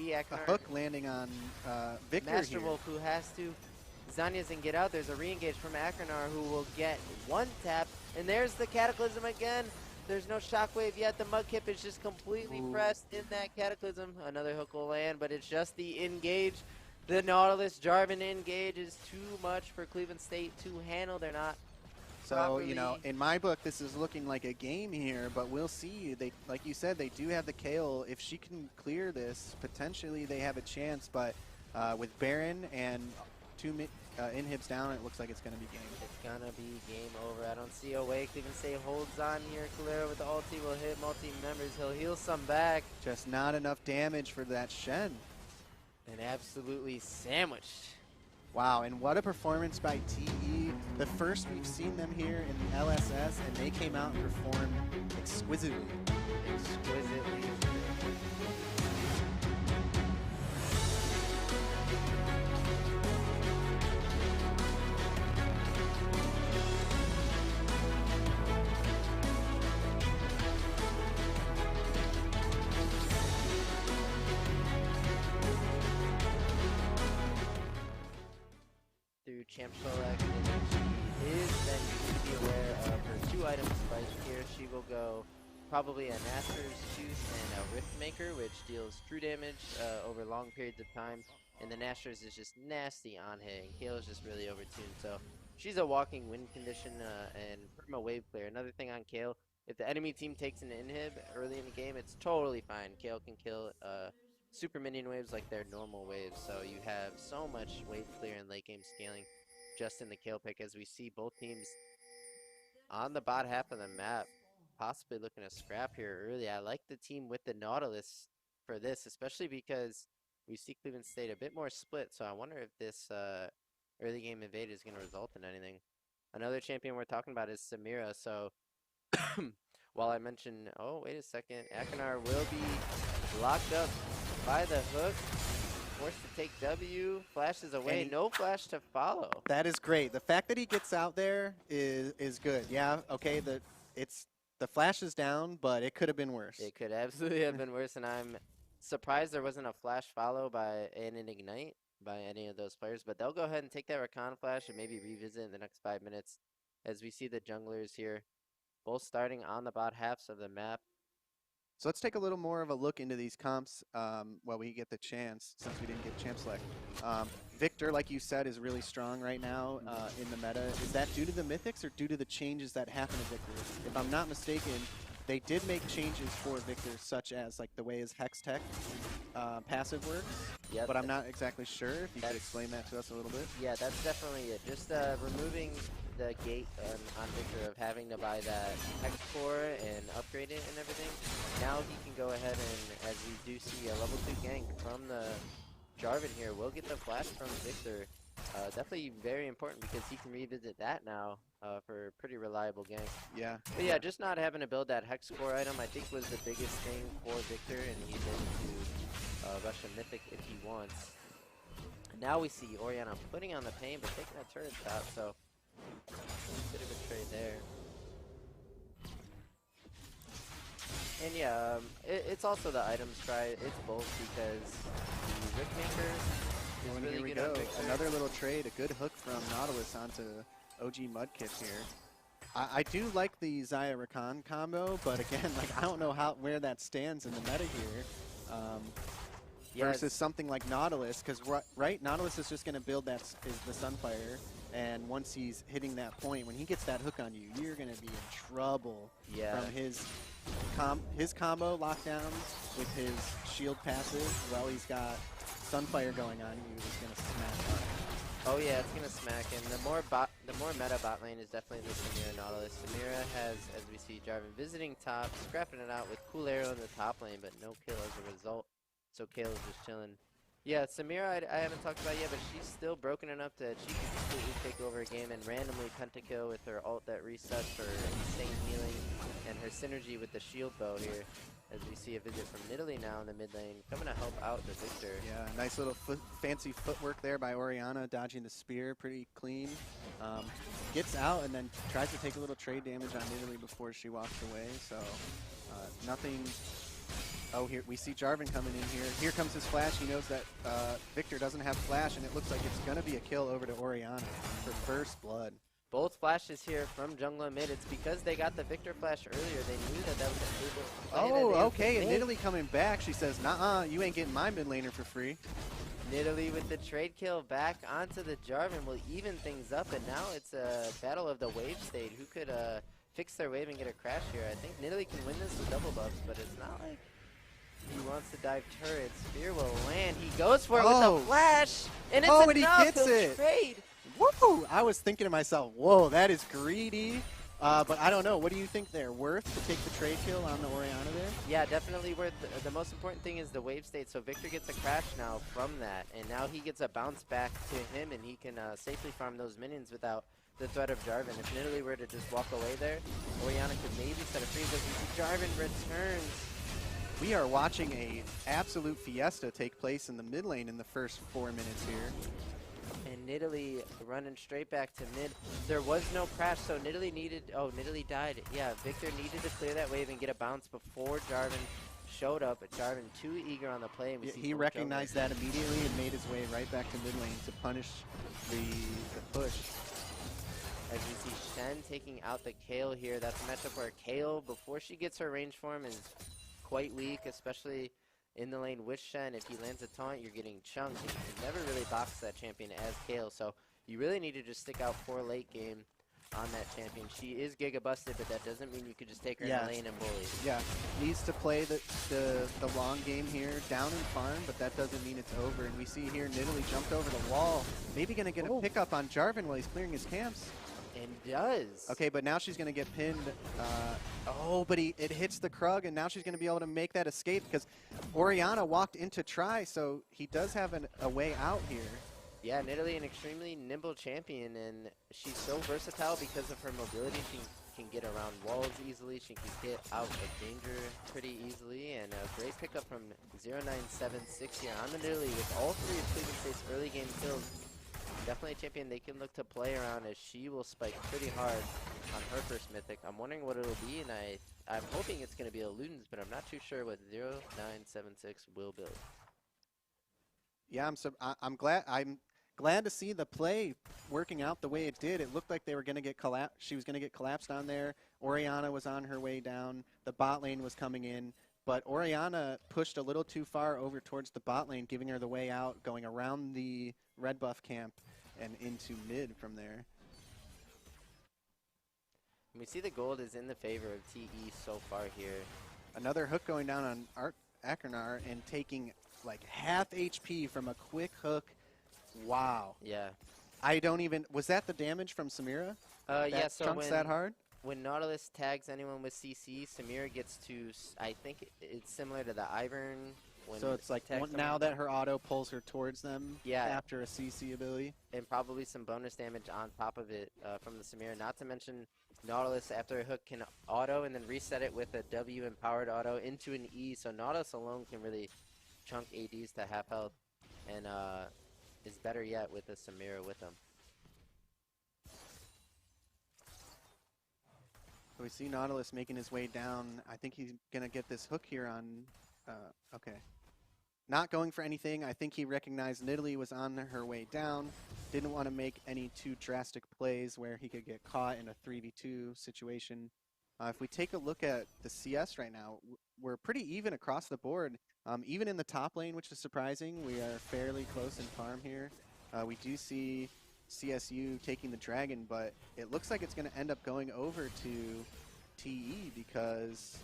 see A Akinar. hook landing on Victor Master here. Wolf, who has to. Zanya doesn't get out. There's a re-engage from Akinar, who will get one tap. And there's the Cataclysm again. There's no shockwave yet. The Mudkip is just completely pressed in that Cataclysm. Another hook will land, but it's just the engage. The Nautilus Jarvan engage is too much for Cleveland State to handle. They're not So, you properly. know, in my book, this is looking like a game here, but we'll see. They, like you said, they do have the Kale. If she can clear this, potentially they have a chance, but with Baron and two inhibs down, it looks like it's going to be game. It's gonna be game over. I don't see a way. Cleveland State holds on here. Kalera with the ulti will hit multi-members. He'll heal some back. Just not enough damage for that Shen. And absolutely sandwiched. Wow, and what a performance by TE. The first we've seen them here in the LSS, and they came out and performed exquisitely. Exquisitely. Through champ select, and she is then going to be aware of her 2 items spiked here. She will go probably a Naster's Tooth and a Rift Maker, which deals true damage over long periods of time. And the Naster's is just nasty on hitting. Kale is just really overtuned, so she's a walking win condition and perma wave clear. Another thing on Kale, if the enemy team takes an inhib early in the game, it's totally fine. Kale can kill super minion waves like their normal waves, so you have so much wave clear and late game scaling just in the Kale pick, as we see both teams on the bot half of the map possibly looking to scrap here early. I like the team with the Nautilus for this, especially because we see Cleveland State a bit more split, so I wonder if this early game invade is going to result in anything. Another champion we're talking about is Samira, so while I mentioned, oh, wait a second, Akinar will be locked up by the hook, forced to take W, flashes away, no flash to follow. That is great. The fact that he gets out there is good. Yeah, okay, the flash is down, but it could have been worse. It could absolutely have been worse, and I'm surprised there wasn't a flash follow and an ignite by any of those players, but they'll go ahead and take that Recon flash and maybe revisit in the next 5 minutes as we see the junglers here both starting on the bot halves of the map. So let's take a little more of a look into these comps while we get the chance, since we didn't get champ select. Victor, like you said, is really strong right now in the meta. Is that due to the mythics or due to the changes that happen to Victor? If I'm not mistaken, they did make changes for Victor, such as like the way his Hex Tech passive works. Yep, but I'm not exactly sure. If you could explain that to us a little bit. Yeah, that's definitely it. Just removing the gate on Victor of having to buy that Hex Core and upgrade it and everything. Now he can go ahead and, as we do see a level 2 gank from the Jarvan here, we'll get the flash from Victor. Definitely very important because he can revisit that now for a pretty reliable gank. Yeah. But yeah, just not having to build that Hex Core item I think was the biggest thing for Victor, and he's able to rush a Mythic if he wants. And now we see Orianna putting on the pain but taking a turret shot, so bit of a trade there. And yeah, it's also the items try. It's both because the Rift Maker is really here we good on go. Victor. Another little trade, a good hook from Nautilus onto OG Mudkip here. I do like the Xayah Rakan combo, but again, like I don't know where that stands in the meta here. Versus something like Nautilus, because right, Nautilus is just going to build the Sunfire, and once he's hitting that point, when he gets that hook on you, you're going to be in trouble from his combo lockdown with his shield passive. While he's got Sunfire going on, you is going to smack up. Oh yeah, it's gonna smack, and the more meta bot lane is definitely the Samira Nautilus. Samira has, as we see, Jarvan visiting top, scrapping it out with Cool Arrow in the top lane, but no kill as a result. So Kale is just chilling. Yeah, Samira I haven't talked about yet, but she's still broken enough that she can completely take over a game and randomly pentakill with her ult that resets for insane healing, and her synergy with the shield bow here. As we see a visit from Nidalee now in the mid lane, coming to help out the Victor. Yeah, nice little fancy footwork there by Orianna, dodging the spear, pretty clean. Gets out and then tries to take a little trade damage on Nidalee before she walks away. So nothing Oh, here we see Jarvan coming in here. Here comes his flash. He knows that Victor doesn't have flash, and it looks like it's going to be a kill over to Orianna for first blood. Both flashes here from jungler mid. It's because they got the Victor flash earlier. They knew that that was able. Oh, okay. And Nidalee coming back. She says, "Nah, you ain't getting my mid laner for free." Nidalee with the trade kill back onto the Jarvan will even things up, and now it's a battle of the wave state. Who could fix their wave and get a crash here? I think Nidalee can win this with double buffs, but it's not like he wants to dive turret. Spear will land. He goes for it with the flash, and it's enough. And he gets it. Trade. Woo! I was thinking to myself, whoa, that is greedy. But I don't know. What do you think they're worth to take the trade kill on the Orianna there? Yeah, definitely worth. The most important thing is the wave state. So Victor gets a crash now from that, and now he gets a bounce back to him, and he can safely farm those minions without the threat of Jarvan. If Nidalee were to just walk away there, Orianna could maybe set a free, but we see Jarvan returns. We are watching a absolute fiesta take place in the mid lane in the first 4 minutes here. And Nidalee running straight back to mid. There was no crash, so Nidalee needed... Oh, Nidalee died. Yeah, Victor needed to clear that wave and get a bounce before Jarvan showed up. But Jarvan too eager on the play. And he recognized that immediately and made his way right back to mid lane to punish the push. As we see Shen taking out the Kayle here. That's a matchup where Kayle, before she gets her range form, is quite weak, especially in the lane with Shen. If he lands a taunt, you're getting chunked. And you never really box that champion as Kayle, so you really need to just stick out for late game on that champion. She is Giga busted, but that doesn't mean you could just take her in the lane and bully. Yeah, needs to play the long game here, down and farm, but that doesn't mean it's over. And we see here Nidalee jumped over the wall, maybe going to get a pickup on Jarvan while he's clearing his camps. And does. Okay, but now she's going to get pinned. But it hits the Krug, and now she's going to be able to make that escape because Orianna walked into try, so he does have a way out here. Yeah, Nidalee, an extremely nimble champion, and she's so versatile because of her mobility. She can get around walls easily. She can get out of danger pretty easily, and a great pickup from 0976 here on the Nidalee with all three of Cleveland State's early game kills. Definitely a champion they can look to play around, as she will spike pretty hard on her first mythic. I'm wondering what it'll be, and I'm hoping it's going to be a Ludens, but I'm not too sure what 0976 will build. Yeah, I'm glad to see the play working out the way it did. It looked like they were going to get she was going to get collapsed on there. Orianna was on her way down. The bot lane was coming in, but Orianna pushed a little too far over towards the bot lane, giving her the way out, going around the red buff camp and into mid from there. We see the gold is in the favor of TE so far here. Another hook going down on Akernar and taking like half HP from a quick hook. Wow. Yeah. Was that the damage from Samira? Yeah, so chunks that hard? When Nautilus tags anyone with CC, Samira gets to, I think it's similar to the Ivern. So it's like now that her auto pulls her towards them after a CC ability. And probably some bonus damage on top of it from the Samira. Not to mention Nautilus, after a hook, can auto and then reset it with a W empowered auto into an E. So Nautilus alone can really chunk ADs to half health, and is better yet with a Samira with them. So we see Nautilus making his way down. I think he's going to get this hook here on... okay. Not going for anything. I think he recognized Nidalee was on her way down. Didn't want to make any too drastic plays where he could get caught in a 3v2 situation. If we take a look at the CS right now, we're pretty even across the board. Even in the top lane, which is surprising, we are fairly close in farm here. We do see CSU taking the dragon, but it looks like it's going to end up going over to TE because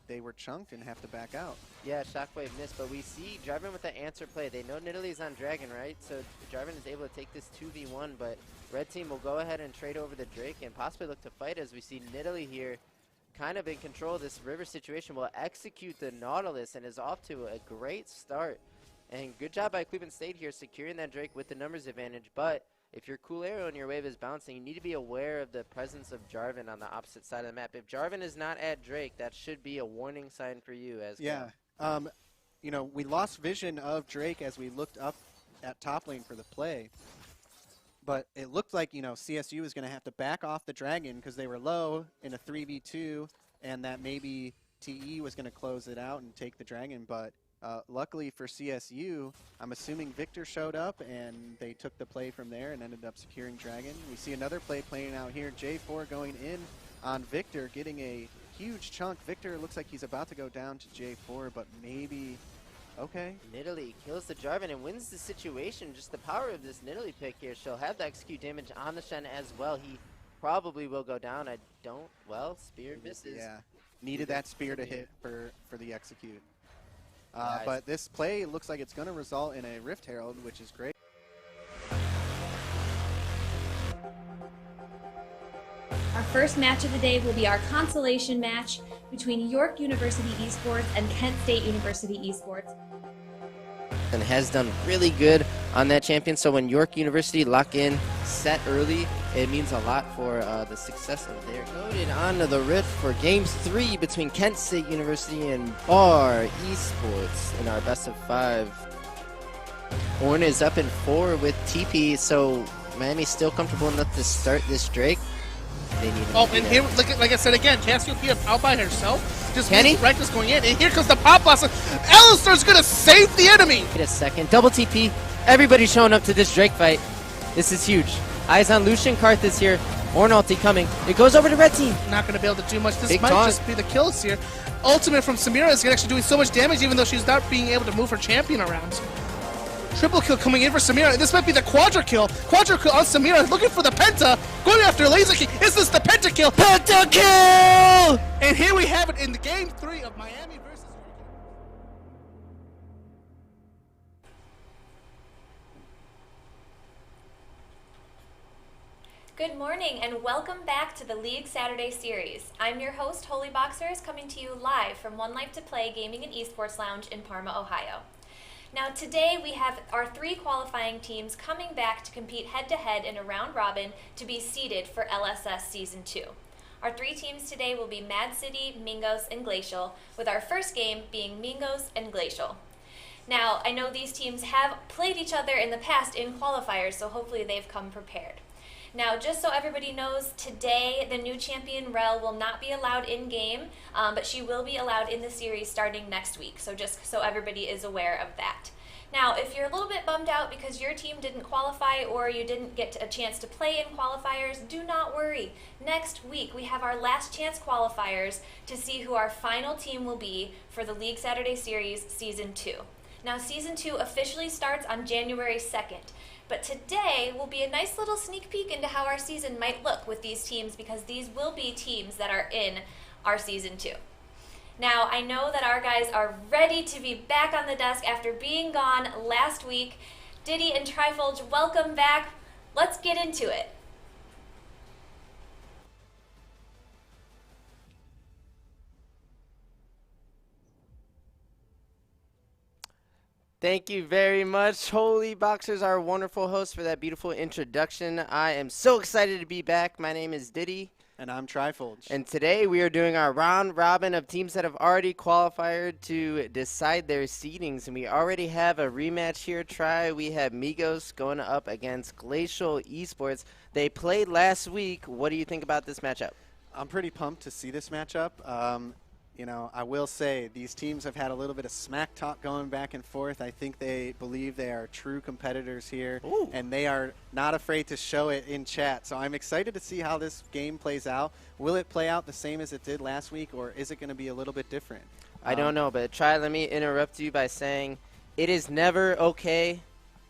they were chunked and have to back out. Yeah, Shockwave missed, but we see Jarvan with the answer play. They know Nidalee's on Dragon, right? So Jarvan is able to take this 2v1, but Red Team will go ahead and trade over the Drake and possibly look to fight, as we see Nidalee here kind of in control of this river situation, will execute the Nautilus and is off to a great start. And good job by Cleveland State here securing that Drake with the numbers advantage, but if your cool arrow and your wave is bouncing, you need to be aware of the presence of Jarvan on the opposite side of the map. If Jarvan is not at Drake, that should be a warning sign for you as well. You know, we lost vision of Drake as we looked up at top lane for the play. But it looked like, you know, CSU was going to have to back off the dragon because they were low in a 3v2, and that maybe TE was going to close it out and take the dragon, but luckily for CSU, I'm assuming Victor showed up and they took the play from there and ended up securing dragon. We see another play playing out here. J4 going in on Victor, getting a huge chunk. Victor looks like he's about to go down to J4, but maybe... Okay. Nidalee kills the Jarvan and wins the situation. Just the power of this Nidalee pick here. She'll have the execute damage on the Shen as well. He probably will go down. I don't... Well, spear misses. Yeah. Needed that spear to hit for the execute. Nice. But this play looks like it's going to result in a Rift Herald, which is great. Our first match of the day will be our consolation match between York University Esports and Kent State University Esports. And has done really good on that champion. So when York University lock in set early, it means a lot for the success of their loaded onto the Rift for Games 3 between Kent State University and Bar Esports in our best of 5. Horn is up in 4 with TP, so Miami's still comfortable enough to start this Drake. They need and here, like I said again, Cassiopeia out by herself. Just Reckless going in, and here comes the pop blast. Alistar's gonna save the enemy. Wait a second, double TP. Everybody's showing up to this Drake fight. This is huge. Eyes on Lucian Karthus here. Horn ulti coming. It goes over to red team. Not gonna be able to do much. This Big might taunt. just be the kills here. Ultimate from Samira is actually doing so much damage, even though she's not being able to move her champion around. Triple kill coming in for Samira. This might be the quadra kill. Quadra kill on Samira, looking for the penta. Going after laser kick. Is this the penta kill? Penta kill! And here we have it in the game 3 of Miami versus. Good morning and welcome back to the League Saturday Series. I'm your host, Holy Boxers, coming to you live from One Life to Play Gaming and Esports Lounge in Parma, Ohio. Now today we have our 3 qualifying teams coming back to compete head-to-head in a round robin to be seeded for LSS Season 2. Our 3 teams today will be Mad City, Mingos, and Glacial, with our first game being Mingos and Glacial. Now, I know these teams have played each other in the past in qualifiers, so hopefully they've come prepared. Now, just so everybody knows, today the new champion Rel will not be allowed in-game, but she will be allowed in the series starting next week, so just so everybody is aware of that. Now, if you're a little bit bummed out because your team didn't qualify or you didn't get a chance to play in qualifiers, do not worry. Next week, we have our last chance qualifiers to see who our final team will be for the League Saturday Series Season 2. Now, Season 2 officially starts on January 2nd. But today will be a nice little sneak peek into how our season might look with these teams, because these will be teams that are in our Season 2. Now, I know that our guys are ready to be back on the desk after being gone last week. Diddy and Trifolge, welcome back. Let's get into it. Thank you very much, Holy Boxers, our wonderful host, for that beautiful introduction. I am so excited to be back. My name is Diddy. And I'm Trifolge. And today we are doing our round robin of teams that have already qualified to decide their seedings. And we already have a rematch here. We have Migos going up against Glacial Esports. They played last week. What do you think about this matchup? I'm pretty pumped to see this matchup. You know, I will say these teams have had a little bit of smack talk going back and forth. I think they believe they are true competitors here, Ooh. and they are not afraid to show it in chat. So I'm excited to see how this game plays out. Will it play out the same as it did last week, or is it going to be a little bit different? I don't know, but let me interrupt you by saying it is never okay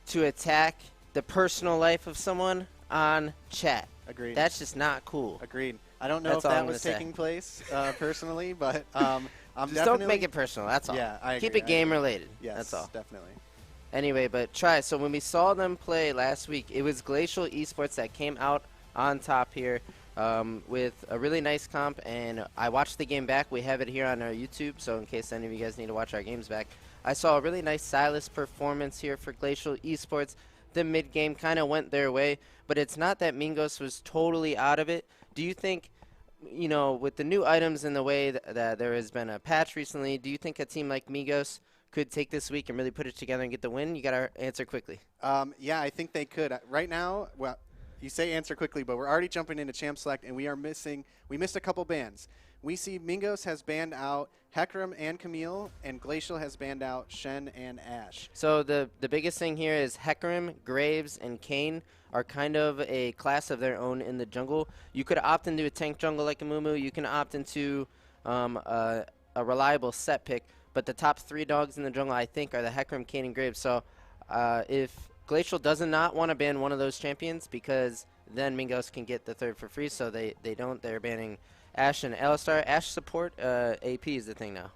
to attack the personal life of someone on chat. Agreed. That's just not cool. Agreed. I don't know That's if all that I'm was gonna taking place personally, but I'm Just definitely... don't make it personal, that's all. Yeah, I Keep agree, it game I agree. related. Yes, That's all. definitely. Anyway, but so when we saw them play last week, it was Glacial Esports that came out on top here with a really nice comp, and I watched the game back. We have it here on our YouTube, so in case any of you guys need to watch our games back. I saw a really nice Silas performance here for Glacial Esports. The mid-game kind of went their way, but it's not that Mingos was totally out of it. Do you think, you know, with the new items and the way that there has been a patch recently, do you think a team like Migos could take this week and really put it together and get the win? You got to answer quickly. Yeah, I think they could. Right now, well, you say answer quickly, but we're already jumping into Champ Select, and we missed a couple bans. we see Mingos has banned out Hecarim and Camille, and Glacial has banned out Shen and Ashe. So the biggest thing here is Hecarim, Graves, and Kayn are kind of a class of their own in the jungle. You could opt into a tank jungle like a Mumu. You can opt into a reliable set pick. But the top 3 dogs in the jungle, I think, are the Hecarim, Kayn, and Graves. So if Glacial does not want to ban one of those champions, because then Mingos can get the 3rd for free, so they don't. They're banning Ashe and Alistar. Ashe support AP is the thing now.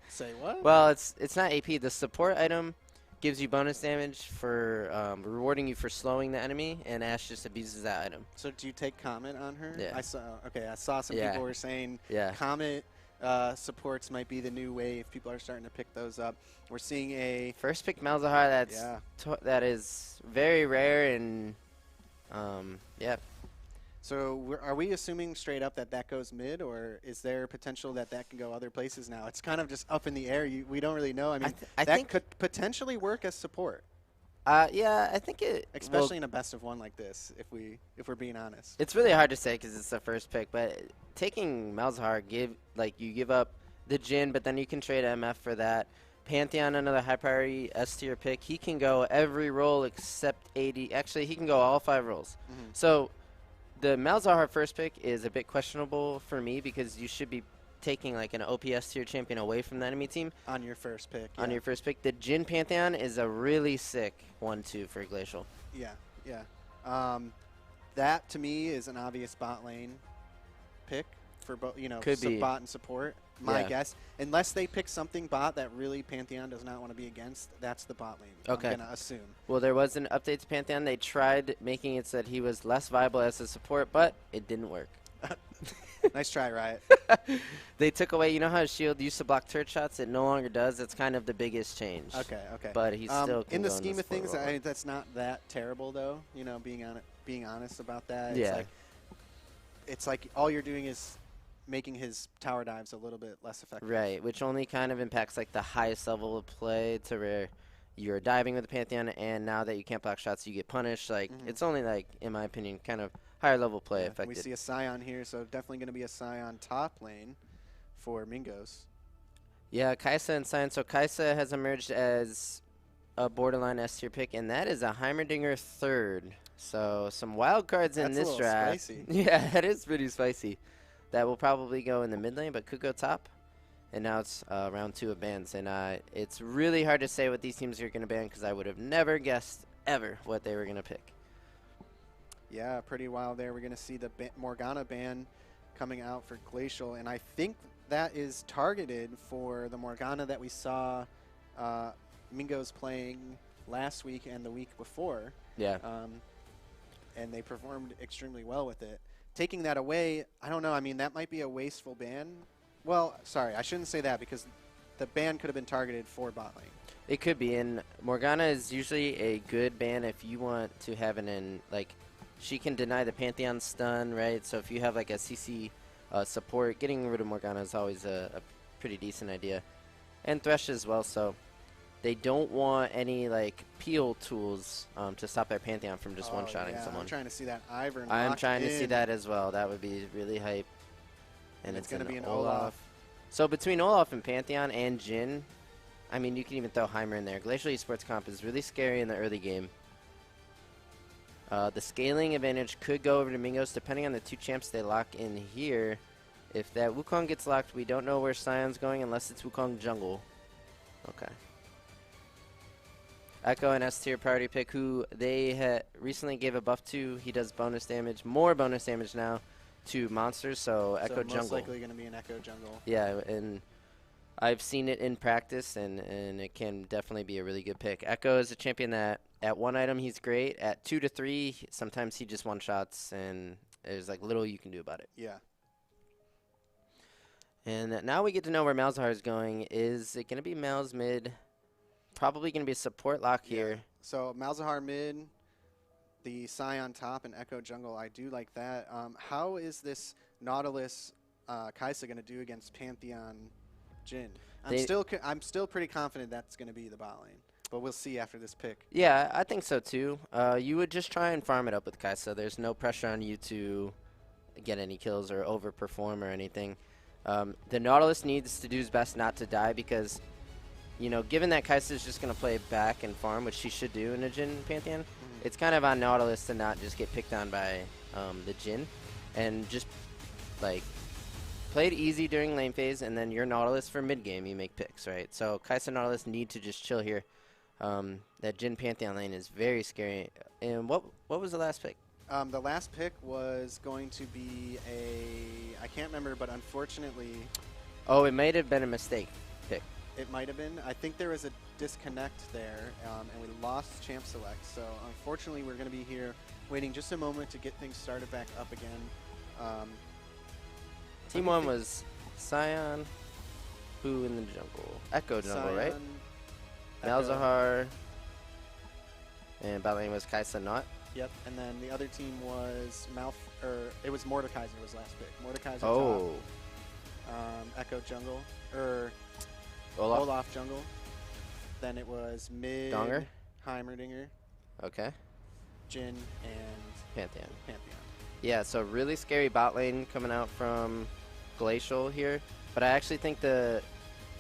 Say what? Well, it's not AP. The support item gives you bonus damage for rewarding you for slowing the enemy, and Ashe just abuses that item. So do you take Comet on her? Yeah. I saw some people were saying Comet supports might be the new wave. People are starting to pick those up. We're seeing a first pick Malzahar. That is very rare, and yeah. So are we assuming straight up that that goes mid, or is there potential that that can go other places now? It's kind of just up in the air. We don't really know. I mean, I that think could potentially work as support. Yeah, I think it. Especially in a best of 1 like this, if we're being honest. It's really hard to say because it's the first pick, but taking Malzahar, you give up the Jhin, but then you can trade MF for that. Pantheon, another high priority S tier pick. He can go every role except AD. Actually, he can go all 5 roles. Mm-hmm. So the Malzahar first pick is a bit questionable for me because you should be taking like an OPS tier champion away from the enemy team. On your first pick. On your first pick. The Jhin Pantheon is a really sick 1-2 for Glacial. Yeah, yeah. That to me is an obvious bot lane pick for both, Could be. bot and support. My guess, unless they pick something bot that really Pantheon does not want to be against, that's the bot lane. Okay. I'm gonna assume. Well, there was an update to Pantheon. They tried making it so that he was less viable as a support, but it didn't work. Nice try, Riot. They took away, you know how Shield used to block turret shots? It no longer does. It's kind of the biggest change. Okay. But he's still in the scheme of things. role. That's not that terrible, though. Being honest about that. Yeah. It's like all you're doing is making his tower dives a little bit less effective. Right, which only kind of impacts like the highest level of play to where you're diving with the Pantheon, and now that you can't block shots, you get punished. Like it's only like, in my opinion, kind of higher level play affected. We see a Scion here, so definitely going to be a Scion top lane for Mingos. Yeah, Kaisa and Scion. So Kaisa has emerged as a borderline S tier pick, and that is a Heimerdinger 3rd. So some wild cards in this draft. Spicy. Yeah, that is pretty spicy. That will probably go in the mid lane, but could go top. And now it's round 2 of bans. And it's really hard to say what these teams are going to ban because I would have never guessed ever what they were going to pick. Yeah, pretty wild there. We're going to see the Morgana ban coming out for Glacial. And I think that is targeted for the Morgana that we saw Mingos playing last week and the week before. Yeah. And they performed extremely well with it. Taking that away, I don't know. I mean, that might be a wasteful ban. Well, sorry, I shouldn't say that because the ban could have been targeted for bot lane. It could be, and Morgana is usually a good ban if you want to have she can deny the Pantheon stun, right? So if you have like a CC support, getting rid of Morgana is always a pretty decent idea. And Thresh as well, so they don't want any like peel tools to stop their Pantheon from just one-shotting someone. I'm trying to see that Ivern. I'm trying to see that as well. That would be really hype. And it's going to be an Olaf. So between Olaf and Pantheon and Jhin, I mean, you can even throw Heimer in there. Glacial Esports Comp is really scary in the early game. The scaling advantage could go over to Mingos depending on the 2 champs they lock in here. If that Wukong gets locked, we don't know where Scion's going unless it's Wukong jungle. Okay. Echo and S tier priority pick, who they recently gave a buff to. He does bonus damage, more bonus damage now to monsters. So Echo jungle. Most likely going to be an Echo jungle. Yeah, and I've seen it in practice, and it can definitely be a really good pick. Echo is a champion that at 1 item he's great. At 2 to 3, sometimes he just one-shots, and there's like little you can do about it. Yeah. And now we get to know where Malzahar is going. Is it going to be Mal's mid? Probably going to be a support lock here. So Malzahar mid, the Scion top, and Echo jungle. I do like that. How is this Nautilus Kaisa going to do against Pantheon Jhin? I'm still pretty confident that's going to be the bot lane, but we'll see after this pick. Yeah, I think so too. You would just try and farm it up with Kaisa. There's no pressure on you to get any kills or overperform or anything. The Nautilus needs to do his best not to die because, you know, given that Kai'Sa's just going to play back and farm, which she should do in a Jhin Pantheon, it's kind of on Nautilus to not just get picked on by the Jhin and just, like, play it easy during lane phase, and then your Nautilus for mid game, you make picks, right? So Kai'Sa and Nautilus need to just chill here. That Jhin Pantheon lane is very scary. And what was the last pick? The last pick was going to be I can't remember, but unfortunately, Oh, it might have been a mistake pick. it might have been. I think there was a disconnect there, and we lost champ select. So unfortunately, we're going to be here waiting just a moment to get things started back up again. Team 1 was Sion, who in the jungle? Echo jungle, right? Malzahar, and bot lane was Kai'Sa not. Yep, and then the other team was it was Mordekaiser was last pick. Mordekaiser Oh. top, Echo jungle, Olaf. Olaf jungle. Then it was mid Donger. Heimerdinger, Okay. Jhin, and Pantheon. Pantheon. Yeah, so really scary bot lane coming out from Glacial here. But I actually think the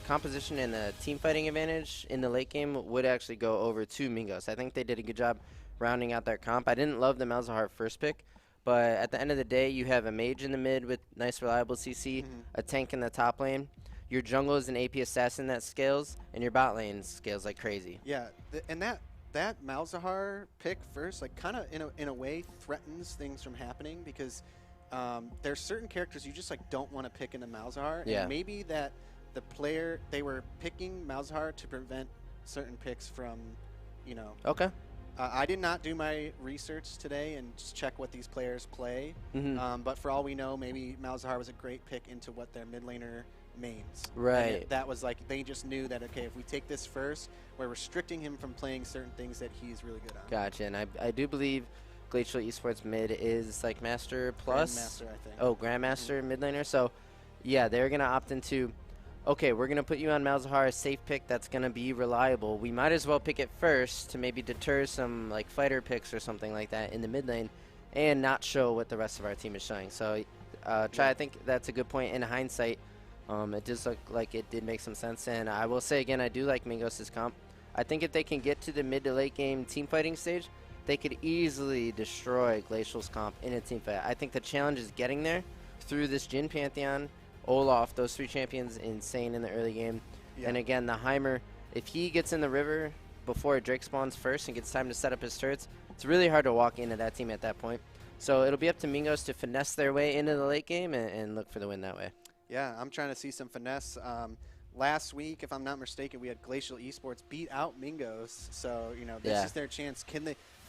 composition and the team fighting advantage in the late game would actually go over to Mingos. I think they did a good job rounding out their comp. I didn't love the Malzahar first pick, but at the end of the day, you have a mage in the mid with nice reliable CC, a tank in the top lane. Your jungle is an AP assassin that scales, and your bot lane scales like crazy. Yeah, and that Malzahar pick first, like, kind of in a way threatens things from happening because there's certain characters you just like don't want to pick into Malzahar. Yeah. And maybe that the player they were picking Malzahar to prevent certain picks from, you know. Okay. I did not do my research today and just check what these players play. But for all we know, maybe Malzahar was a great pick into what their mid laner mains. Right. That was like, they just knew that, okay, if we take this first, we're restricting him from playing certain things that he's really good on. Gotcha, and I do believe Glacial Esports mid is like Master Plus. Grandmaster, I think. Oh, Grandmaster mid laner. So, yeah, they're going to opt into, okay, we're going to put you on Malzahar, a safe pick that's going to be reliable. We might as well pick it first to maybe deter some like fighter picks or something like that in the mid lane and not show what the rest of our team is showing. So, I think that's a good point in hindsight. It does look like it did make some sense, and I will say again, I do like Mingos' comp. I think if they can get to the mid to late game team fighting stage, they could easily destroy Glacial's comp in a team fight. I think the challenge is getting there through this Jhin Pantheon, Olaf, those 3 champions, insane in the early game. Yeah. And again, the Heimer, if he gets in the river before Drake spawns first and gets time to set up his turrets, it's really hard to walk into that team at that point. So it'll be up to Mingos to finesse their way into the late game and look for the win that way. Yeah, I'm trying to see some finesse. Last week, if I'm not mistaken, we had Glacial Esports beat out Mingos. So, you know, this is their chance.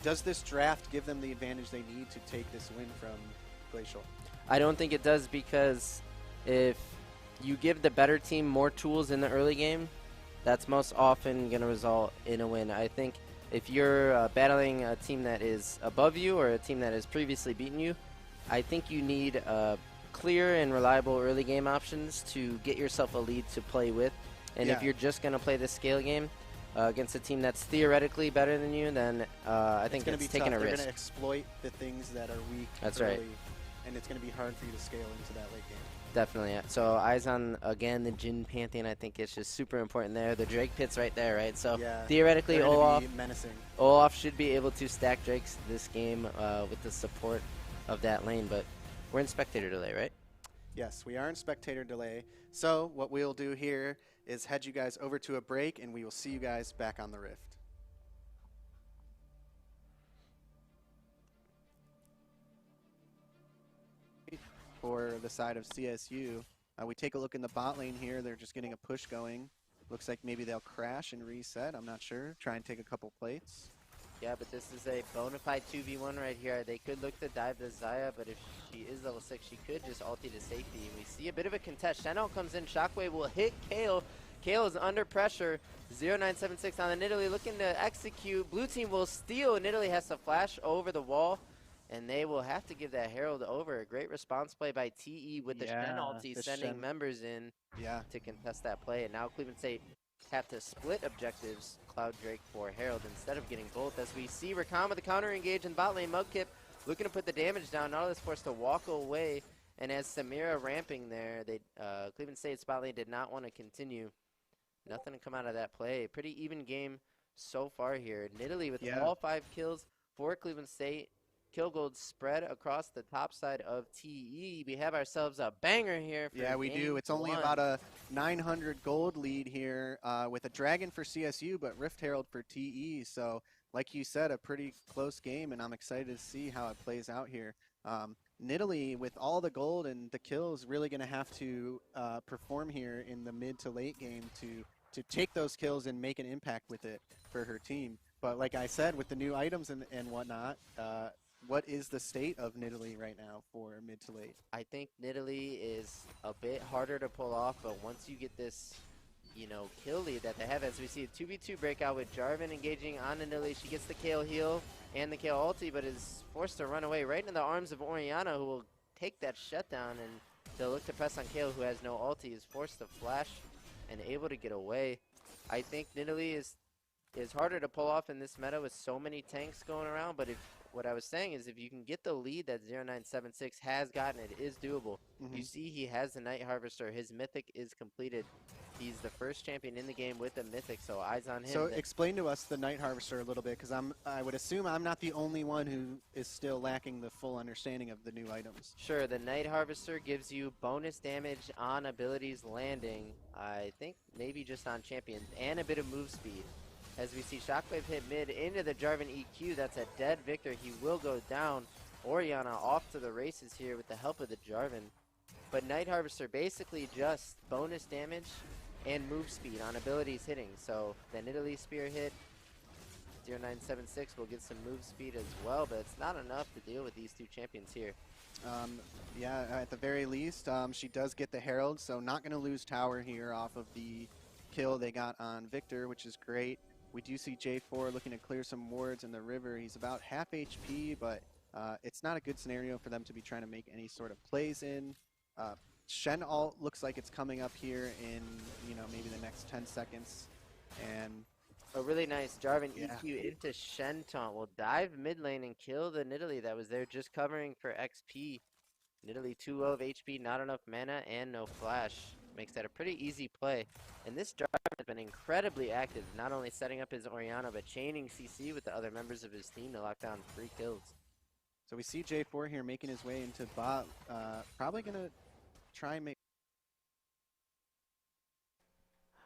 Does this draft give them the advantage they need to take this win from Glacial? I don't think it does, because if you give the better team more tools in the early game, that's most often going to result in a win. I think if you're battling a team that is above you or a team that has previously beaten you, I think you need clear and reliable early game options to get yourself a lead to play with. And if you're just going to play the scale game against a team that's theoretically better than you, then I think it's taking a risk. They're going to exploit the things that are weak. That's early, right. And it's going to be hard for you to scale into that late game. Definitely. So eyes on, again, the Jhin Pantheon. I think it's just super important there. The Drake pit's right there, right? So theoretically, Olaf should be able to stack Drakes this game with the support of that lane. But we're in spectator delay, right? Yes, we are in spectator delay. So what we'll do here is head you guys over to a break, and we will see you guys back on the Rift. For the side of CSU, we take a look in the bot lane here. They're just getting a push going. Looks like maybe they'll crash and reset. I'm not sure. Try and take a couple plates. Yeah, but this is a bona fide 2v1 right here. They could look to dive the Xayah, but if she is level 6, she could just ulti to safety. And we see a bit of a contest. Shen'El comes in. Shockwave will hit Kale. Kale is under pressure. 0976 on the Nidalee looking to execute. Blue team will steal. Nidalee has to flash over the wall, and they will have to give that Herald over. A great response play by TE with the Shen ulti, sending members in to contest that play. And now Cleveland State have to split objectives, Cloud Drake for Herald instead of getting both, as we see Rakan with the counter engage in bot lane. Mudkip looking to put the damage down. Nautilus forced to walk away, And as Samira ramping there, they Cleveland State spot lane did not want to continue. Nothing to come out of that play. Pretty even game so far here. Nidalee with all 5 kills for Cleveland State. Kill gold spread across the top side of TE. We have ourselves a banger here. For we game do. It's only 1. about a 900 gold lead here with a Dragon for CSU, but Rift Herald for TE. So, like you said, a pretty close game, and I'm excited to see how it plays out here. Nidalee, with all the gold and the kills, really going to have to perform here in the mid to late game to take those kills and make an impact with it for her team. But like I said, with the new items and whatnot, what is the state of Nidalee right now for mid to late? I think Nidalee is a bit harder to pull off, but once you get this, kill lead that they have, as we see a 2v2 breakout with Jarvan engaging on Nidalee, she gets the Kayle heal and the Kayle ulti, but is forced to run away right into the arms of Orianna, who will take that shutdown, and they'll look to press on Kayle, who has no ulti, is forced to flash and able to get away. I think Nidalee is harder to pull off in this meta with so many tanks going around, but what I was saying is if you can get the lead that 0976 has gotten, it is doable. You see he has the Night Harvester. His mythic is completed. He's the first champion in the game with a mythic, so eyes on him. So explain to us the Night Harvester a little bit, because I would assume I'm not the only one who is still lacking the full understanding of the new items. Sure, the Night Harvester gives you bonus damage on abilities landing, I think maybe just on champions, and a bit of move speed. As we see Shockwave hit mid into the Jarvan EQ, that's a dead Victor. He will go down. Orianna off to the races here with the help of the Jarvan. But Night Harvester basically just bonus damage and move speed on abilities hitting. So the Nidalee Spear hit, 0976 will get some move speed as well, but it's not enough to deal with these two champions here. Yeah, at the very least, she does get the Herald, so not going to lose tower here off of the kill they got on Victor, which is great. We do see J4 looking to clear some wards in the river. He's about half HP, but it's not a good scenario for them to be trying to make any sort of plays in. Shen ult looks like it's coming up here in, maybe the next 10 seconds. And a really nice Jarvan EQ into Shen taunt. Will dive mid lane and kill the Nidalee that was there just covering for XP. Nidalee too low of HP, not enough mana, and no flash. Makes that a pretty easy play. And this Jarvan has been incredibly active, not only setting up his Orianna, but chaining CC with the other members of his team to lock down 3 kills. So we see J4 here making his way into bot. Probably going to try and make...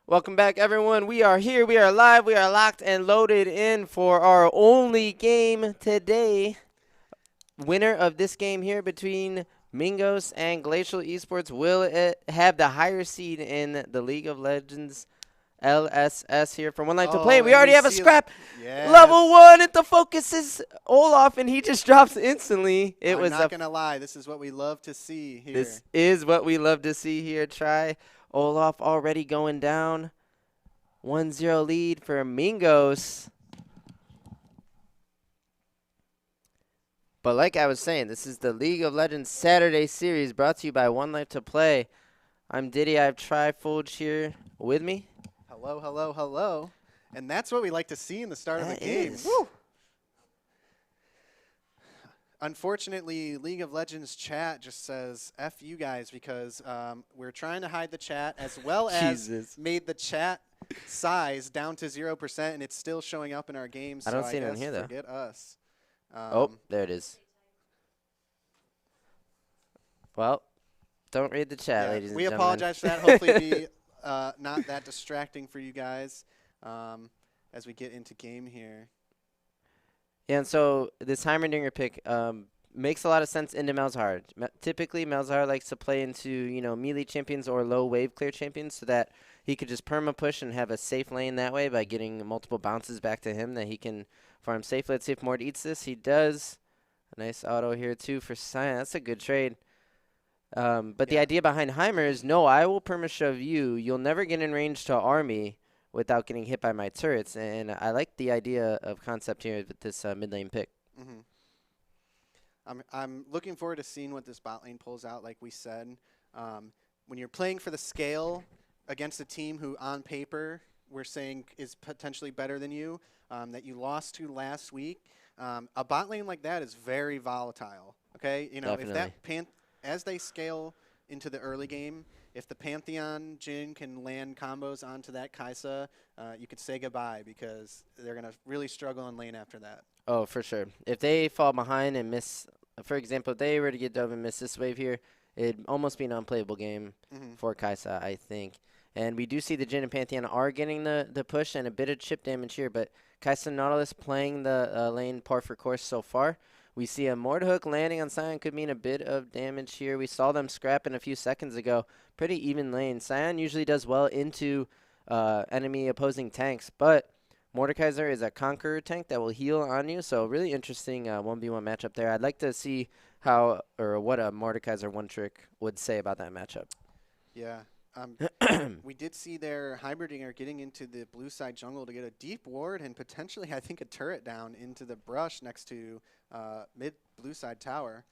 Welcome back, everyone. We are here. We are live. We are locked and loaded in for our only game today. Winner of this game here between Mingos and Glacial Esports will have the higher seed in the League of Legends LSS here for One Life to Play. We already have a scrap. Level 1 at the focus is Olaf, and he just drops instantly. I'm not going to lie. This is what we love to see here. This is what we love to see here. Try Olaf already going down. 1-0 lead for Mingos. But like I was saying, this is the League of Legends Saturday series brought to you by One Life to Play. I'm Diddy. I have Trifolge here with me. Hello, hello, hello. And that's what we like to see in the start of the game. Woo! Unfortunately, League of Legends chat just says F you guys because we're trying to hide the chat as well as made the chat size down to 0%, and it's still showing up in our games. I don't see it on here, though. Forget us. Oh, there it is. Well, don't read the chat, ladies and we gentlemen. apologize for that. Hopefully be not that distracting for you guys as we get into game here. Yeah, and so this Heimerdinger pick makes a lot of sense into Malzahar. Typically, Malzahar likes to play into, melee champions or low wave clear champions so that he could just perma push and have a safe lane that way by getting multiple bounces back to him that he can farm safely. Let's see if Mord eats this. He does. A nice auto here, too, for Sion. That's a good trade. But the idea behind Heimer is, no, I will perma-shove you. You'll never get in range to army without getting hit by my turrets. And I like the idea of concept here with this mid lane pick. I'm looking forward to seeing what this bot lane pulls out, like we said. When you're playing for the scale against a team who, on paper, we're saying is potentially better than you, that you lost to last week, a bot lane like that is very volatile. Okay, if that as they scale into the early game, if the Pantheon Jin can land combos onto that Kaisa, you could say goodbye because they're going to really struggle in lane after that. Oh, for sure. If they fall behind and miss, for example, if they were to get dove and miss this wave here, it'd almost be an unplayable game for Kaisa, I think. And we do see the Jin and Pantheon are getting the push and a bit of chip damage here, but Kaisa and Nautilus playing the lane par for course so far. We see a Mordhook landing on Sion could mean a bit of damage here. We saw them scrapping a few seconds ago. Pretty even lane. Sion usually does well into enemy opposing tanks, but Mordekaiser is a Conqueror tank that will heal on you, so really interesting 1v1 matchup there. I'd like to see how or what a Mordekaiser one trick would say about that matchup. Yeah. We did see their Hybridinger getting into the blue side jungle to get a deep ward and potentially, I think, a turret down into the brush next to mid blue side tower.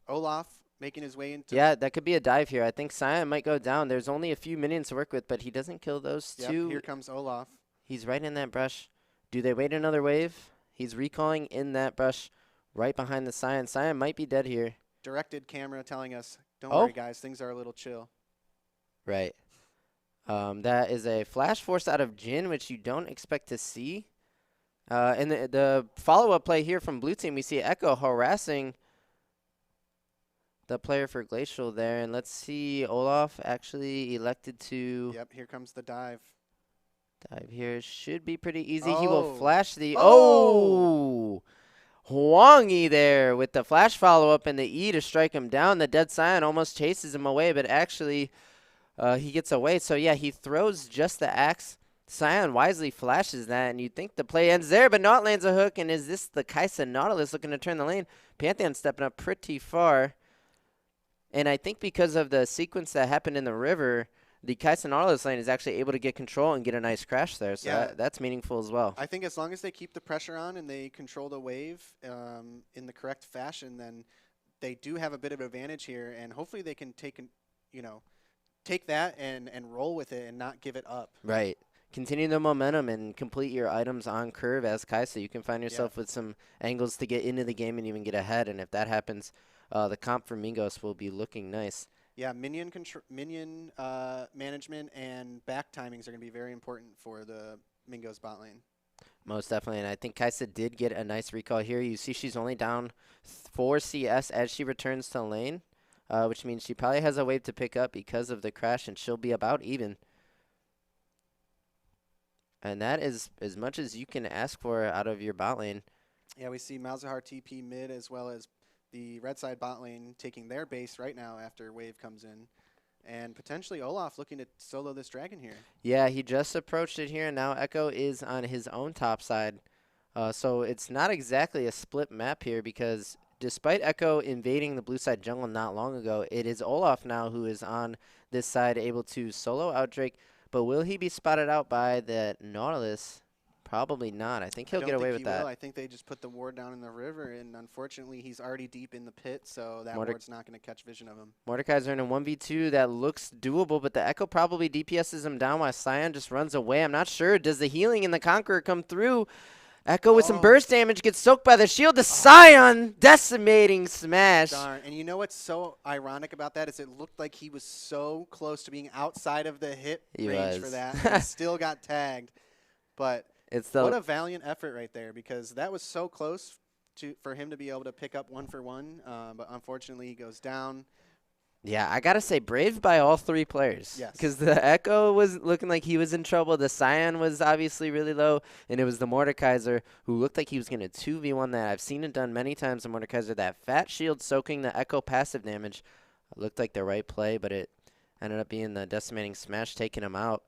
Olaf making his way into... Yeah, that could be a dive here. I think Sion might go down. There's only a few minions to work with, but he doesn't kill those two. Here comes Olaf. He's right in that brush. Do they wait another wave? He's recalling in that brush right behind the Sion. Sion might be dead here. Directed camera telling us, don't worry, guys, things are a little chill. Right. That is a flash force out of Jin, which you don't expect to see. And the follow-up play here from Blue Team, we see Echo harassing the player for Glacial there. And let's see, Olaf actually elected to... Yep, here comes the dive. Dive here should be pretty easy. He will flash the... Hwangi there with the flash follow-up and the E to strike him down. The dead Sion almost chases him away, but actually... he gets away, so yeah, he throws just the axe. Sion wisely flashes that, and you'd think the play ends there, but not lands a hook. And is this the Kaisa Nautilus looking to turn the lane? Pantheon stepping up pretty far. And I think because of the sequence that happened in the river, the Kaisa Nautilus lane is actually able to get control and get a nice crash there, so that's meaningful as well. I think as long as they keep the pressure on and they control the wave in the correct fashion, then they do have a bit of advantage here, and hopefully they can take that and roll with it and not give it up. Right. Continue the momentum and complete your items on curve as Kaisa. You can find yourself with some angles to get into the game and even get ahead, and if that happens, the comp for Mingos will be looking nice. Yeah, minion management and back timings are going to be very important for the Mingos bot lane. Most definitely, and I think Kaisa did get a nice recall here. You see she's only down 4 CS as she returns to lane. Which means she probably has a wave to pick up because of the crash, and she'll be about even. And that is as much as you can ask for out of your bot lane. Yeah, we see Malzahar TP mid as well as the red side bot lane taking their base right now after wave comes in. And potentially Olaf looking to solo this dragon here. Yeah, he just approached it here, and now Echo is on his own top side. So it's not exactly a split map here because... despite Echo invading the blue side jungle not long ago, it is Olaf now who is on this side able to solo out Drake. But will he be spotted out by the Nautilus? Probably not. I think he'll get away with that. I think they just put the ward down in the river, and unfortunately he's already deep in the pit, so that ward's not going to catch vision of him. Mordekaiser in a 1v2 that looks doable, but the Echo probably DPSs him down while Sion just runs away. I'm not sure. Does the healing in the Conqueror come through? Echo with some burst damage gets soaked by the shield. The Sion decimating smash. Darn. And you know what's so ironic about that is it looked like he was so close to being outside of the hit range for that. And he still got tagged. But what a valiant effort right there, because that was so close for him to be able to pick up 1 for 1. But unfortunately he goes down. Yeah, I got to say, brave by all 3 players. Yes. Because the Echo was looking like he was in trouble. The Sion was obviously really low. And it was the Mordekaiser who looked like he was going to 2v1 that. I've seen it done many times, the Mordekaiser. That fat shield soaking the Echo passive damage looked like the right play, but it ended up being the decimating smash taking him out.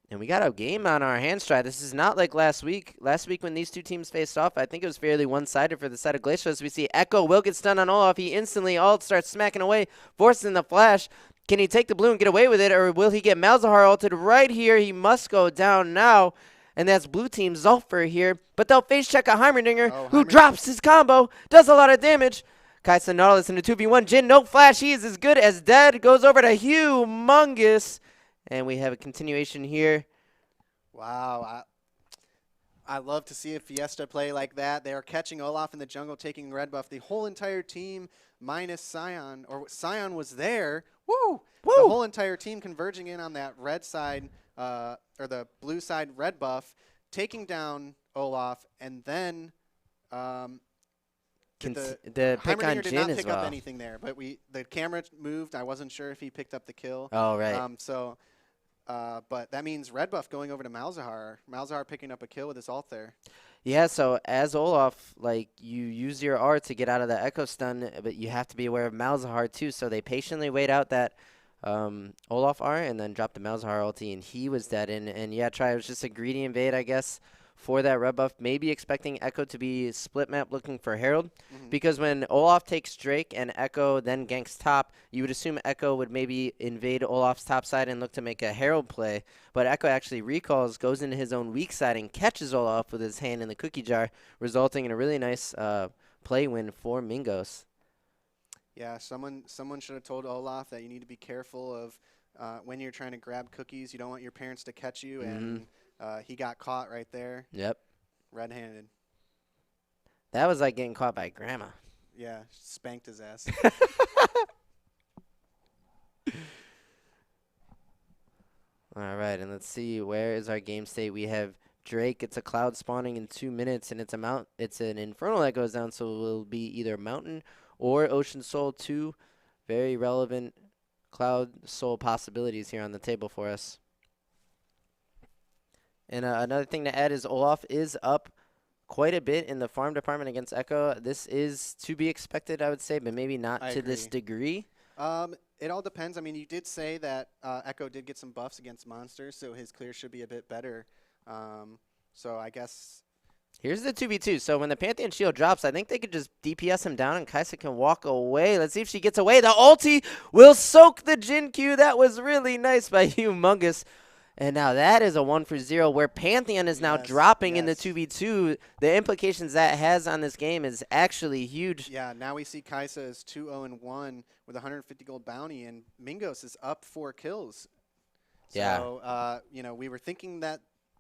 And we got a game on our hands, Try. This is not like last week. Last week when these two teams faced off, I think it was fairly one-sided for the side of Glacial. As we see Echo will get stunned on Olaf. He instantly ult starts smacking away, forcing the flash. Can he take the blue and get away with it, or will he get Malzahar ulted right here? He must go down now. And that's blue team Zulfer here. But they'll face check a Heimerdinger, who drops his combo, does a lot of damage. Kaisa Nautilus in a 2v1. Jin, no flash. He is as good as dead. Goes over to Humongous. And we have a continuation here. Wow. I love to see a Fiesta play like that. They are catching Olaf in the jungle, taking red buff. The whole entire team minus Scion, or Scion was there. Woo! Woo! The whole entire team converging in on that red side, or the blue side red buff, taking down Olaf, and then the pick on Heimerdinger did Jin not as pick well. up anything there, but the camera moved. I wasn't sure if he picked up the kill. Oh, right. But that means red buff going over to Malzahar. Malzahar picking up a kill with his ult there. Yeah, so as Olaf, like, you use your R to get out of the Echo Stun, but you have to be aware of Malzahar, too. So they patiently wait out that Olaf R and then drop the Malzahar ulti, and he was dead. And yeah, it was just a greedy invade, I guess, for that red buff. Maybe expecting Echo to be split map looking for Herald, because when Olaf takes Drake and Echo then ganks top, you would assume Echo would maybe invade Olaf's top side and look to make a Herald play. But Echo actually recalls, goes into his own weak side, and catches Olaf with his hand in the cookie jar, resulting in a really nice play win for Mingos. Yeah, someone should have told Olaf that you need to be careful of when you're trying to grab cookies. You don't want your parents to catch you, and he got caught right there. Yep. Red-handed. That was like getting caught by grandma. Yeah, spanked his ass. All right, and let's see, where is our game state? We have Drake. It's a cloud spawning in 2 minutes, and it's an Infernal that goes down, so it will be either Mountain or Ocean Soul, two very relevant Cloud Soul possibilities here on the table for us. And another thing to add is Olaf is up quite a bit in the farm department against Echo. This is to be expected, I would say, but maybe not to this degree. It all depends. I mean, you did say that Echo did get some buffs against monsters, so his clear should be a bit better. So I guess... Here's the 2v2. So when the Pantheon shield drops, I think they could just DPS him down and Kaisa can walk away. Let's see if she gets away. The ulti will soak the Jin Q. That was really nice by Humongous. And now that is a 1-for-0 where Pantheon is now dropping in the 2v2. The implications that has on this game is actually huge. Yeah, now we see Kaisa is 2-0-1 with 150 gold bounty, and Mingos is up 4 kills. Yeah. So, you know, we were thinking that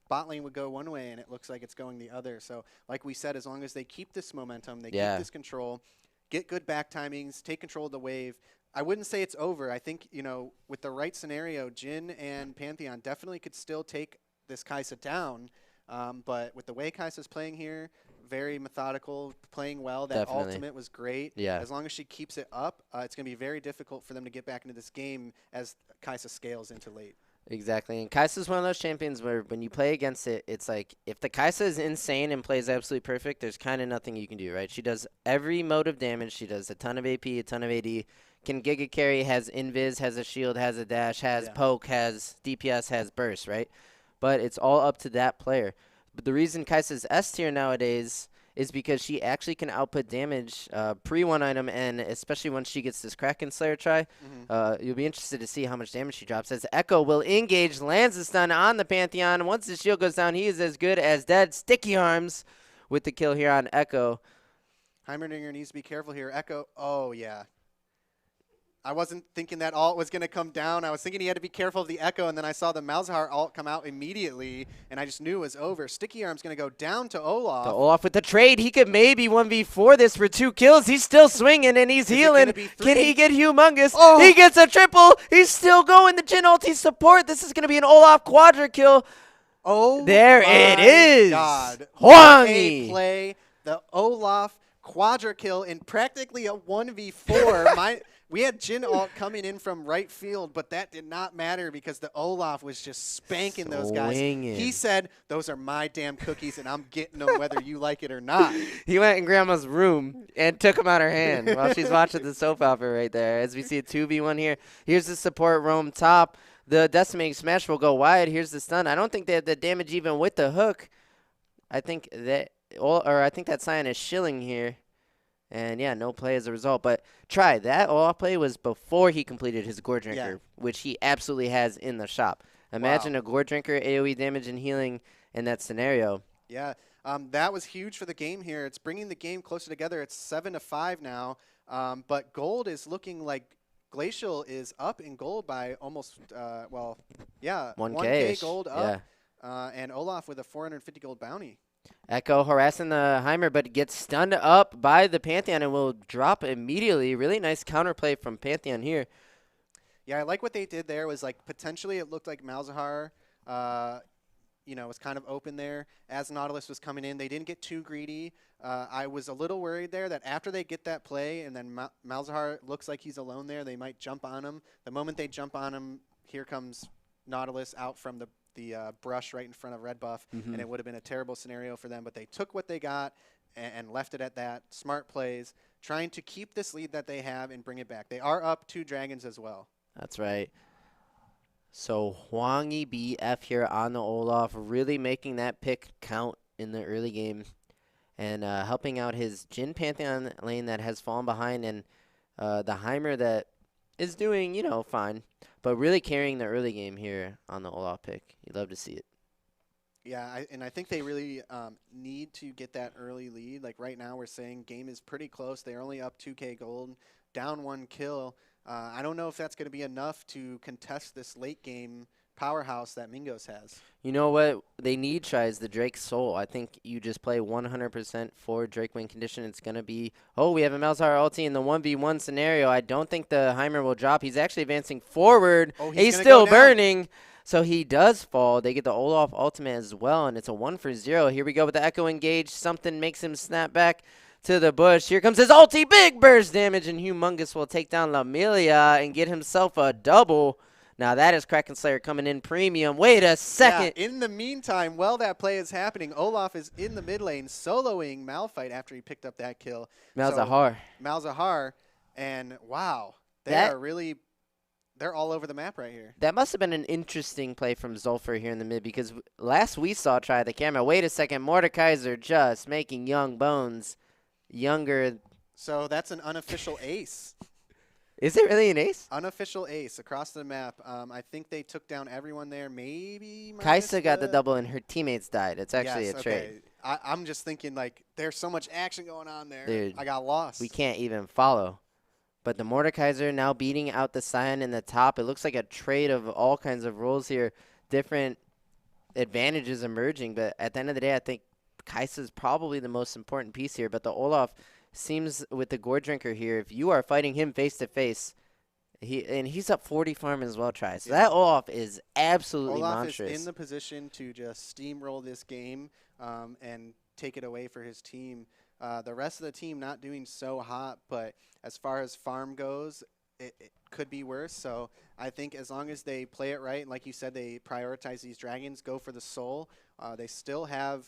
bot lane would go one way, and it looks like it's going the other. So, like we said, as long as they keep this momentum, they keep this control, get good back timings, take control of the wave, I wouldn't say it's over. I think, you know, with the right scenario, Jin and Pantheon definitely could still take this Kaisa down. But with the way Kaisa's playing here, very methodical, playing well. That ultimate was great. Yeah. As long as she keeps it up, it's going to be very difficult for them to get back into this game as Kaisa scales into late. Exactly. And Kaisa's one of those champions where when you play against it, it's like if the Kaisa is insane and plays absolutely perfect, there's kind of nothing you can do, right? She does every mode of damage. She does a ton of AP, a ton of AD. Can Giga Carry, has Invis, has a shield, has a dash, has poke, has DPS, has burst, right? But it's all up to that player. But the reason Kaisa's S tier nowadays is because she actually can output damage pre-one item, and especially once she gets this Kraken Slayer try, you'll be interested to see how much damage she drops. As Echo will engage, lands the stun on the Pantheon. Once the shield goes down, he is as good as dead. Sticky Arms with the kill here on Echo. Heimerdinger needs to be careful here. Echo, oh yeah. I wasn't thinking that ult was going to come down. I was thinking he had to be careful of the Echo, and then I saw the Malzahar ult come out immediately, and I just knew it was over. Sticky Arm's going to go down to Olaf. To Olaf with the trade. He could maybe 1v4 this for 2 kills. He's still swinging, and he's healing. Can he get Humongous? Oh. He gets a triple. He's still going. The Jin ulti support. This is going to be an Olaf quadra kill. Oh, there it is. God. Hwangi. Play the Olaf quadra kill in practically a 1v4. We had Jin ult coming in from right field, but that did not matter because the Olaf was just spanking those guys. He said, those are my damn cookies, and I'm getting them whether you like it or not. He went in Grandma's room and took them out her hand while she's watching the soap opera right there. As we see a 2v1 here. Here's the support roam top. The decimating smash will go wide. Here's the stun. I don't think they have the damage even with the hook. I think that Scion is shilling here. And, yeah, no play as a result. But try that Olaf play was before he completed his Gore Drinker, which he absolutely has in the shop. Imagine a Gore Drinker, AoE damage, and healing in that scenario. Yeah, that was huge for the game here. It's bringing the game closer together. It's 7-5 now. But gold is looking like Glacial is up in gold by almost, 1K -ish. gold up. And Olaf with a 450 gold bounty. Echo harassing the Heimer, but gets stunned up by the Pantheon and will drop immediately. Really nice counterplay from Pantheon here. Yeah, I like what they did there was like potentially it looked like Malzahar, was kind of open there as Nautilus was coming in. They didn't get too greedy. I was a little worried there that after they get that play and then Malzahar looks like he's alone there, they might jump on him. The moment they jump on him, here comes Nautilus out from the brush right in front of Red Buff, and it would have been a terrible scenario for them. But they took what they got and left it at that. Smart plays, trying to keep this lead that they have and bring it back. They are up 2 dragons as well. That's right. So Hwangi BF here on the Olaf, really making that pick count in the early game and helping out his Jhin Pantheon lane that has fallen behind and the Heimer that is doing, fine, but really carrying the early game here on the Olaf pick. You'd love to see it. Yeah, I think they really need to get that early lead. Like right now we're saying game is pretty close. They're only up 2K gold, down 1 kill. I don't know if that's going to be enough to contest this late game powerhouse that Mingos has. You know what they need, tries the Drake Soul. I think you just play 100% for Drake win condition. It's going to be, we have a Malzahar ulti in the 1v1 scenario. I don't think the Heimer will drop. He's actually advancing forward. He's still burning. So he does fall. They get the Olaf ultimate as well, and it's a 1-for-0. Here we go with the Echo engage. Something makes him snap back to the bush. Here comes his ulti. Big burst damage, and Humongous will take down Lamelia and get himself a double. Now that is Kraken Slayer coming in premium. Wait a second. Yeah, in the meantime, while that play is happening, Olaf is in the mid lane soloing Malphite after he picked up that kill. Malzahar. Malzahar, and wow, they're all over the map right here. That must have been an interesting play from Zulfer here in the mid because last we saw try the camera. Wait a second, Mordekaiser just making young bones younger. So that's an unofficial ace. Is it really an ace? Unofficial ace across the map. I think they took down everyone there. Maybe Kaisa got the double and her teammates died. It's actually a trade. I'm just thinking like there's so much action going on there. Dude, I got lost. We can't even follow. But the Mordekaiser now beating out the Scion in the top. It looks like a trade of all kinds of roles here. Different advantages emerging. But at the end of the day, I think Kaisa is probably the most important piece here. But the Olaf seems with the Gore Drinker here, if you are fighting him face-to-face, he's up 40 farm as well, tries. So that Olaf is absolutely monstrous. Olaf is in the position to just steamroll this game and take it away for his team. The rest of the team not doing so hot, but as far as farm goes, it could be worse. So I think as long as they play it right, and like you said, they prioritize these dragons, go for the soul, they still have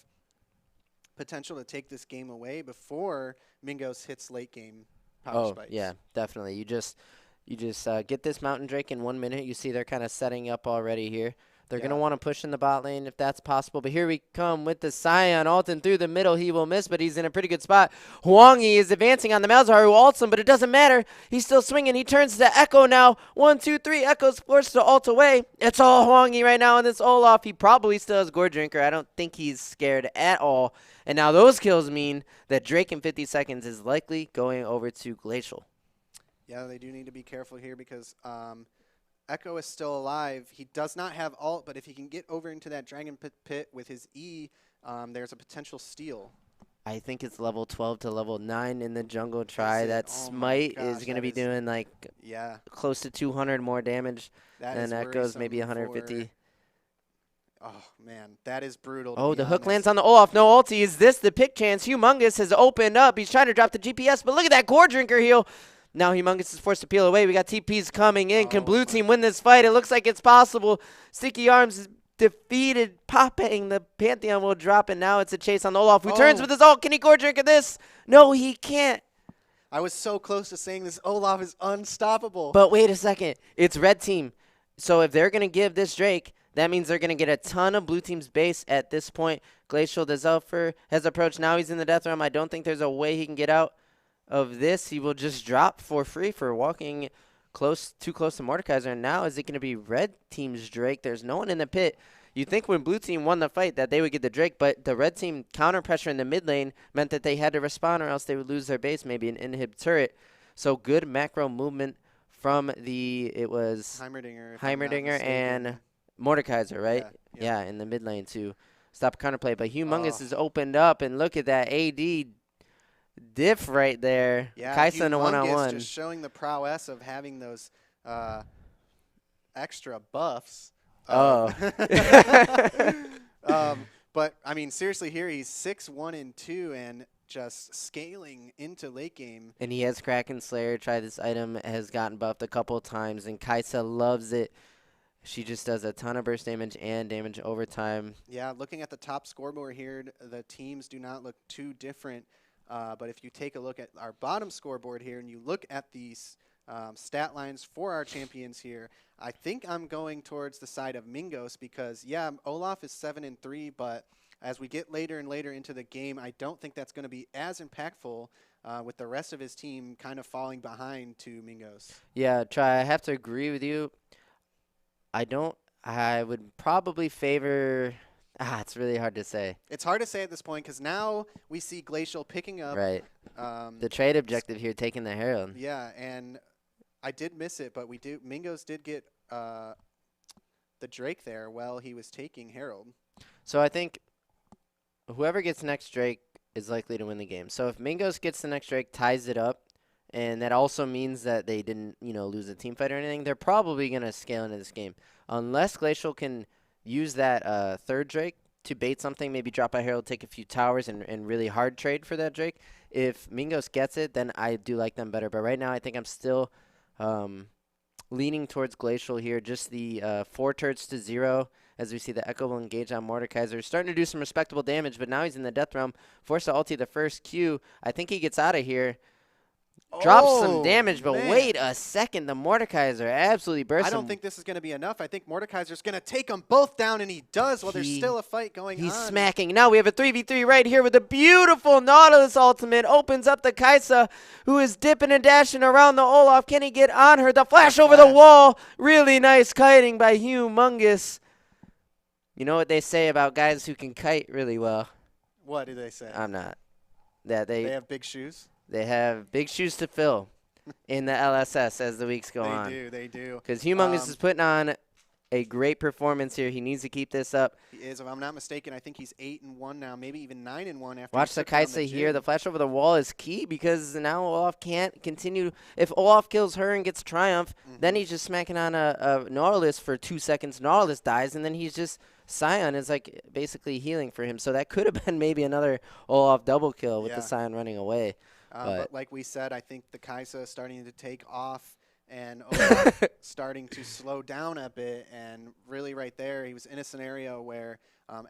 potential to take this game away before Mingos hits late game power spikes. Yeah, definitely. You just get this Mountain Drake in 1 minute. You see they're kind of setting up already here. They're going to want to push in the bot lane if that's possible. But here we come with the Scion ulting through the middle. He will miss, but he's in a pretty good spot. Hwangi is advancing on the Malzahar who ults him, but it doesn't matter. He's still swinging. He turns to Echo now. 1, 2, 3. Echo's forced to ult away. It's all Hwangi right now on this Olaf. He probably still has Gore Drinker. I don't think he's scared at all. And now those kills mean that Drake in 50 seconds is likely going over to Glacial. Yeah, they do need to be careful here because Echo is still alive. He does not have ult, but if he can get over into that Dragon Pit with his E, there's a potential steal. I think it's level 12 to level 9 in the jungle try. That Smite is going to be doing like close to 200 more damage than Echo's, maybe 150. Oh, man, that is brutal. Oh, the hook lands on the Olaf. No ulti. Is this the pick chance? Humongous has opened up. He's trying to drop the GPS, but look at that Gore Drinker heal. Now Humongous is forced to peel away. We got TPs coming in. Can blue team win this fight? It looks like it's possible. Sticky Arms is defeated. Popping. The Pantheon will drop, and now it's a chase on the Olaf, who turns with his ult. Can he Gore Drinker this? No, he can't. I was so close to saying this Olaf is unstoppable. But wait a second. It's red team. So if they're going to give this Drake, that means they're going to get a ton of blue team's base at this point. Glacial, the Zelfer has approached. Now he's in the death realm. I don't think there's a way he can get out of this. He will just drop for free for walking too close to Mordekaiser. And now is it going to be red team's Drake? There's no one in the pit. You think when blue team won the fight that they would get the Drake, but the red team counter pressure in the mid lane meant that they had to respond or else they would lose their base, maybe an inhib turret. So good macro movement from it was Heimerdinger and Mordekaiser, right? Yeah, in the mid lane to stop counterplay. But Humongous is opened up, and look at that AD diff right there. Yeah, Kaisa in a Humongous one-on-one. just showing the prowess of having those extra buffs. Oh. But, I mean, seriously here, he's 6-1-2 and just scaling into late game. And he has Kraken Slayer. Try this item, has gotten buffed a couple times, and Kaisa loves it. She just does a ton of burst damage and damage over time. Yeah, looking at the top scoreboard here, the teams do not look too different. But if you take a look at our bottom scoreboard here and you look at these stat lines for our champions here, I think I'm going towards the side of Mingos because, yeah, Olaf is 7-3, but as we get later and later into the game, I don't think that's going to be as impactful with the rest of his team kind of falling behind to Mingos. Yeah, I have to agree with you. I would probably favor, it's really hard to say. It's hard to say at this point because now we see Glacial picking up. Right. The trade objective here, taking the Herald. Yeah, and I did miss it, but Mingos did get the Drake there while he was taking Herald. So I think whoever gets next Drake is likely to win the game. So if Mingos gets the next Drake, ties it up, and that also means that they didn't, lose a team fight or anything, they're probably going to scale into this game. Unless Glacial can use that third Drake to bait something, maybe drop a Herald, take a few towers, and really hard trade for that Drake. If Mingos gets it, then I do like them better. But right now I think I'm still leaning towards Glacial here. Just the 4 turrets to 0. As we see, the Echo will engage on Mordekaiser. Starting to do some respectable damage, but now he's in the Death Realm. Forced to ulti the first Q. I think he gets out of here. Drops some damage, but man. wait a second. The Mordekaiser absolutely bursts I don't think this is going to be enough. I think Mordekaiser's going to take them both down, and he does while there's still a fight going on. He's smacking. Now we have a 3v3 right here with a beautiful Nautilus ultimate. Opens up the Kaisa, who is dipping and dashing around the Olaf. Can he get on her? The flash over the wall. Really nice kiting by Humongous. You know what they say about guys who can kite really well? What do they say? I'm not. That they have big shoes? They have big shoes to fill in the LSS as the weeks go on. They do. Because Humongous is putting on a great performance here. He needs to keep this up. He is. If I'm not mistaken, I think he's 8-1 now, maybe even 9-1 after. Watch the Kaisa here. The flash over the wall is key because now Olaf can't continue. If Olaf kills her and gets Triumph, then he's just smacking on a Nautilus for 2 seconds. Nautilus dies, and then he's just Scion is like basically healing for him. So that could have been maybe another Olaf double kill with the Scion running away. But like we said, I think the Kaisa is starting to take off and Olaf starting to slow down a bit. And really right there, he was in a scenario where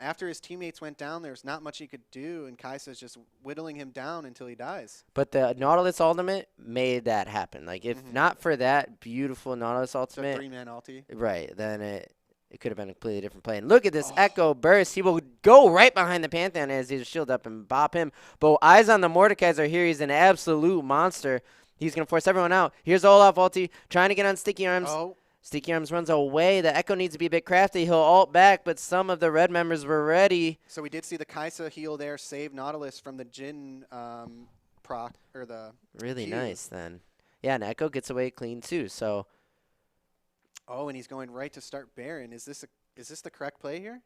after his teammates went down, there's not much he could do. And Kaisa's just whittling him down until he dies. But the Nautilus ultimate made that happen. Like, if not for that beautiful Nautilus ultimate. It's a 3-man ulti. Right. Then it could have been a completely different play. And look at this Echo burst. He will go right behind the Pantheon as he's shield up and bop him. But eyes on the Mordekaiser here. He's an absolute monster. He's going to force everyone out. Here's Olaf ulti, trying to get on Sticky Arms. Sticky Arms runs away. The Echo needs to be a bit crafty. He'll ult back, but some of the red members were ready. So we did see the Kaisa heal there, save Nautilus from the Jhin proc, or the Really Q. nice then. Yeah, and Echo gets away clean too, so. Oh, and he's going right to start Baron. Is this the correct play here?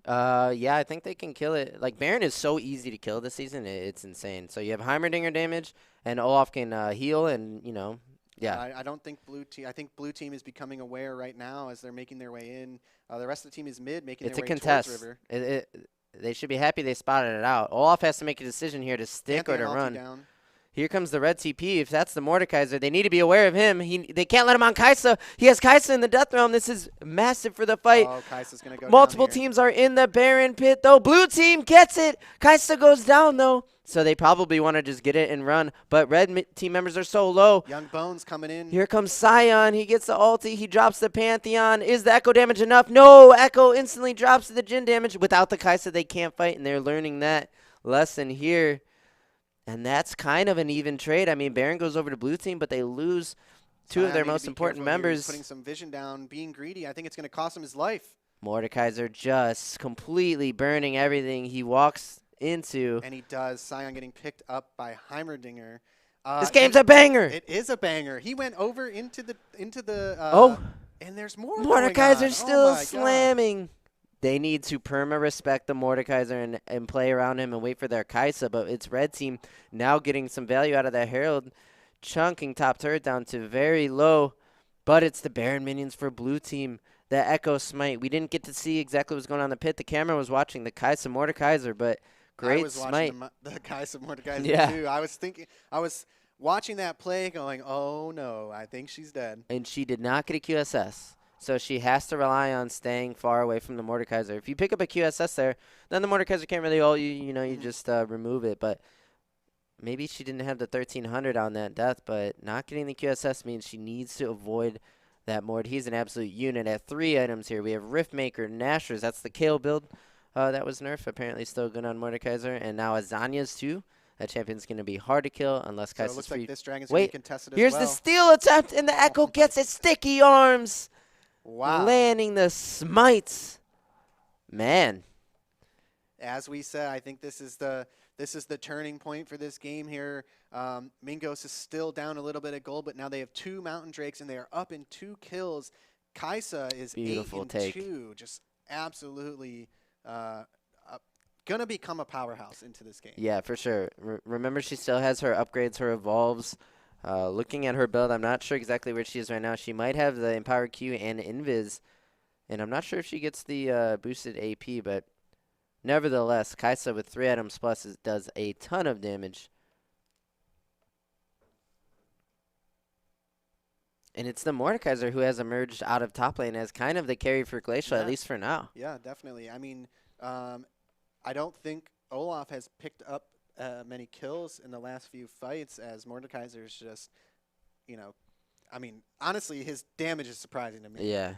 Yeah, I think they can kill it. Like, Baron is so easy to kill this season. It's insane. So you have Heimerdinger damage, and Olaf can heal, and, yeah. I don't think Blue Team. I think Blue Team is becoming aware right now as they're making their way in. The rest of the team is mid, making their way contest. towards River. They should be happy they spotted it out. Olaf has to make a decision here to stick or to run. Down. Here comes the red TP. If that's the Mordekaiser, they need to be aware of him. They can't let him on Kaisa. He has Kaisa in the Death Realm. This is massive for the fight. Oh, Kaisa's gonna go Multiple down here. teams are in the Baron pit, though. Blue team gets it. Kaisa goes down, though. So they probably want to just get it and run. But red team members are so low. Young Bones coming in. Here comes Scion. He gets the ulti. He drops the Pantheon. Is the Echo damage enough? No. Echo instantly drops the Jhin damage. Without the Kaisa, they can't fight, and they're learning that lesson here. And that's kind of an even trade. I mean, Baron goes over to Blue team, but they lose two of their most important members. He's putting some vision down, being greedy. I think it's going to cost him his life. Mordekaiser just completely burning everything he walks into. And he does. Scion getting picked up by Heimerdinger. This game's a banger. It is a banger. He went over into the. And there's more. Mordekaiser's still my slamming. God. they need to perma-respect the Mordekaiser and play around him and wait for their Kaisa, but it's red team now getting some value out of that Herald, chunking top turret down to very low, but it's the Baron minions for blue team. The Echo Smite. We didn't get to see exactly what was going on in the pit. The camera was watching the Kaisa Mordekaiser, but great I was Smite. watching the Kaisa Mordekaiser too. I was watching that play going, oh no, I think she's dead. And she did not get a QSS. So she has to rely on staying far away from the Mordekaiser. If you pick up a QSS there, then the Mordekaiser can't really ult you. You just remove it. But maybe she didn't have the 1300 on that death, but not getting the QSS means she needs to avoid that Mord. He's an absolute unit. At 3 items here, we have Riftmaker, Nashers. That's the Kale build. That was nerfed. Apparently still good on Mordekaiser. And now Azanya's too. That champion's going to be hard to kill unless Kaisa's it looks free. like this dragon's going to be contested as well. Here's the steal attempt, and the Echo gets it. Sticky arms. Wow. Landing the smites. Man. As we said, I think this is the turning point for this game here. Mingos is still down a little bit of gold, but now they have 2 Mountain Drakes, and they are up in 2 kills. Kaisa is Beautiful 8-2. Just absolutely going to become a powerhouse into this game. Yeah, for sure. Remember, she still has her upgrades, her evolves. Looking at her build, I'm not sure exactly where she is right now. She might have the Empower Q and Invis, and I'm not sure if she gets the boosted AP, but nevertheless, Kaisa with 3 items plus does a ton of damage. And it's the Mordekaiser who has emerged out of top lane as kind of the carry for Glacial, at least for now. Yeah, definitely. I mean, I don't think Olaf has picked up many kills in the last few fights, as Mordekaiser's just, I mean, honestly, his damage is surprising to me. Yeah,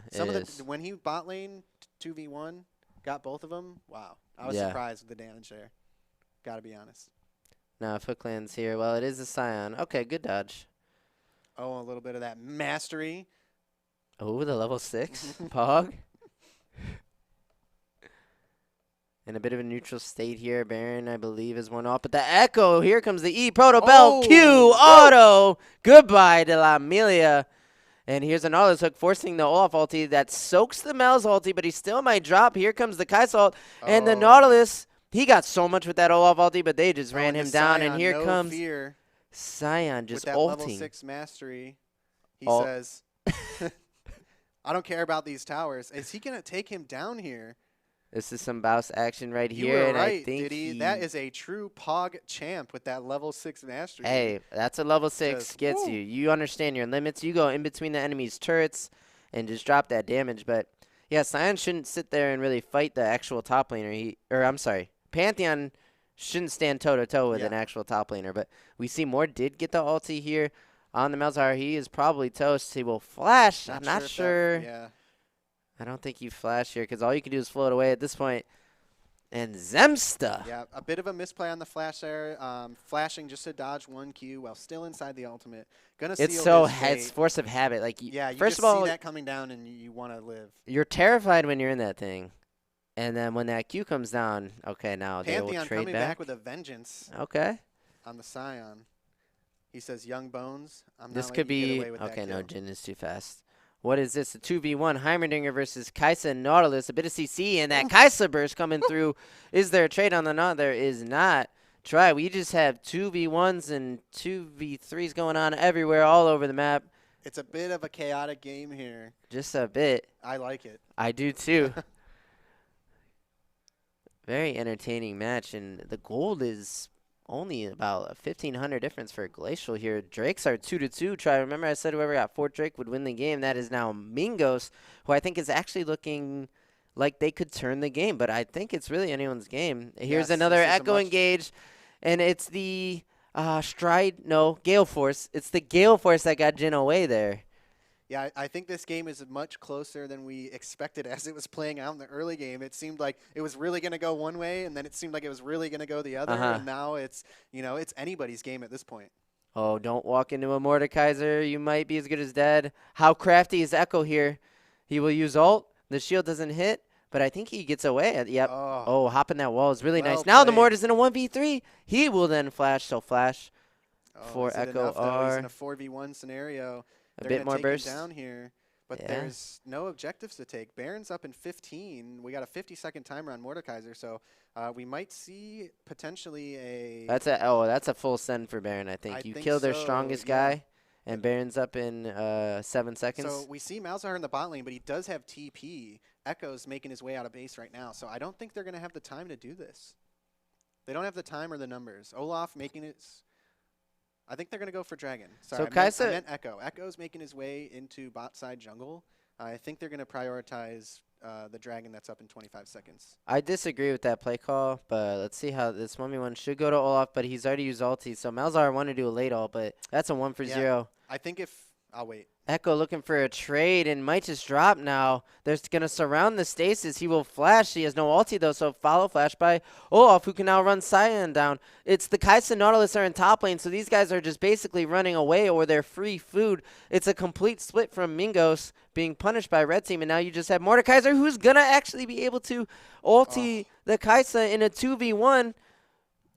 when he bot lane 2v1, got both of them, wow. I was surprised with the damage there. Got to be honest. Now, Foot Clan's here. Well, it is a Scion. Okay, good dodge. Oh, a little bit of that mastery. Oh, the level 6 Pog. In a bit of a neutral state here. Baron, I believe, is one off. But the Echo, here comes the E. Proto Bell, Q, Auto. Goodbye to La Amelia. And here's another hook, forcing the Olaf ulti that soaks the Mel's ulti, but he still might drop. Here comes the Kaisa ult. And the Nautilus, he got so much with that Olaf ulti, but they just ran him down. Scion, and here comes fear. Scion just with that ulting. level 6 mastery, he says, I don't care about these towers. Is he going to take him down here? This is some bounce action right You here. were and right, I think Diddy. That is a true Pog champ with that level 6 mastery. Hey, that's a level 6 Just, gets you. You understand your limits. You go in between the enemy's turrets and just drop that damage. But, yeah, Scion shouldn't sit there and really fight the actual top laner. I'm sorry, Pantheon shouldn't stand toe-to-toe with an actual top laner. But we see Moore did get the ulti here on the Malzahar. He is probably toast. He will flash. I'm not sure. Yeah. I don't think you flash here because all you can do is float away at this point. And Zemsta. Yeah, a bit of a misplay on the flash there. Flashing just to dodge 1Q while still inside the ultimate. It's so it's force of habit. Like, yeah, you first just of all, see that coming down and you want to live. You're terrified when you're in that thing. And then when that Q comes down, okay, now they will Pantheon trade coming back with a vengeance. Okay. On the Scion. He says, young bones. This could be, okay, no, Jin is too fast. What is this? A 2v1 Heimerdinger versus Kaisa and Nautilus. A bit of CC, and that Kaisa burst coming through. Is there a trade on the Naut? There is not. Try. We just have 2v1s and 2v3s going on everywhere, all over the map. It's a bit of a chaotic game here. Just a bit. I like it. I do too. Very entertaining match, and the gold is only about a 1,500 difference for Glacial here. Drakes are 2-2. Try. Remember I said whoever got 4 Drake would win the game. That is now Mingos, who I think is actually looking like they could turn the game, but I think it's really anyone's game. Here's another Echo engage, and it's the Gale Force. It's the Gale Force that got Jin away there. Yeah, I think this game is much closer than we expected as it was playing out in the early game. It seemed like it was really going to go one way, and then it seemed like it was really going to go the other, and now it's, it's anybody's game at this point. Oh, don't walk into a Mordekaiser. You might be as good as dead. How crafty is Echo here? He will use ult. The shield doesn't hit, but I think he gets away. Yep. Oh, hopping that wall is really nice. Now the Mord is in a 1v3. He will then flash, so flash for Echo R. He's in a 4v1 scenario. A bit more burst down here, But Yeah. there's no objectives to take. Baron's up in 15. We got a 50-second timer on Mordekaiser, so we might see potentially a... That's a full send for Baron, I think. I You think kill their so, strongest yeah. guy, and Baron's up in 7 seconds. So we see Malzahar in the bot lane, but he does have TP. Echo's making his way out of base right now, so I don't think they're going to have the time to do this. They don't have the time or the numbers. Olaf making it... I think they're going to go for Dragon. Sorry, So I meant Echo. Echo's making his way into bot side jungle. I think they're going to prioritize the Dragon that's up in 25 seconds. I disagree with that play call, but let's see how this 1v1 should go to Olaf, but he's already used ulti. So Malzahar wanted to do a late ult, but that's a 1 for 0. I think if... I'll wait. Echo looking for a trade and might just drop now. They're going to surround the stasis. He will flash. He has no ulti, though, so follow flash by Olaf, who can now run Cyan down. It's the Kai'Sa and Nautilus are in top lane, so these guys are just basically running away or they're free food. It's a complete split from Mingos being punished by Red Team, and now you just have Mordekaiser, who's going to actually be able to ulti the Kai'Sa in a 2v1.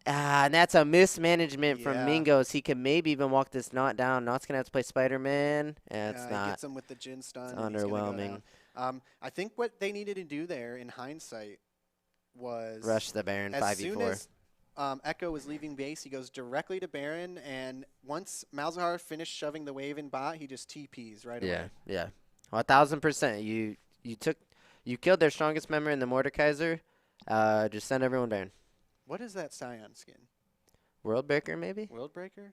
And that's a mismanagement from Mingos. He could maybe even walk this Knot down. Knot's going to have to play Spider-Man. It's not. He gets him with the Jhin stun. It's underwhelming. I think what they needed to do there in hindsight was... rush the Baron 5v4. As soon as Echo was leaving base, he goes directly to Baron, and once Malzahar finished shoving the wave in bot, he just TPs right away. Yeah. 1,000%. You killed their strongest member in the Mordekaiser. Just send everyone Baron. What is that Scion skin? Worldbreaker, maybe? Worldbreaker?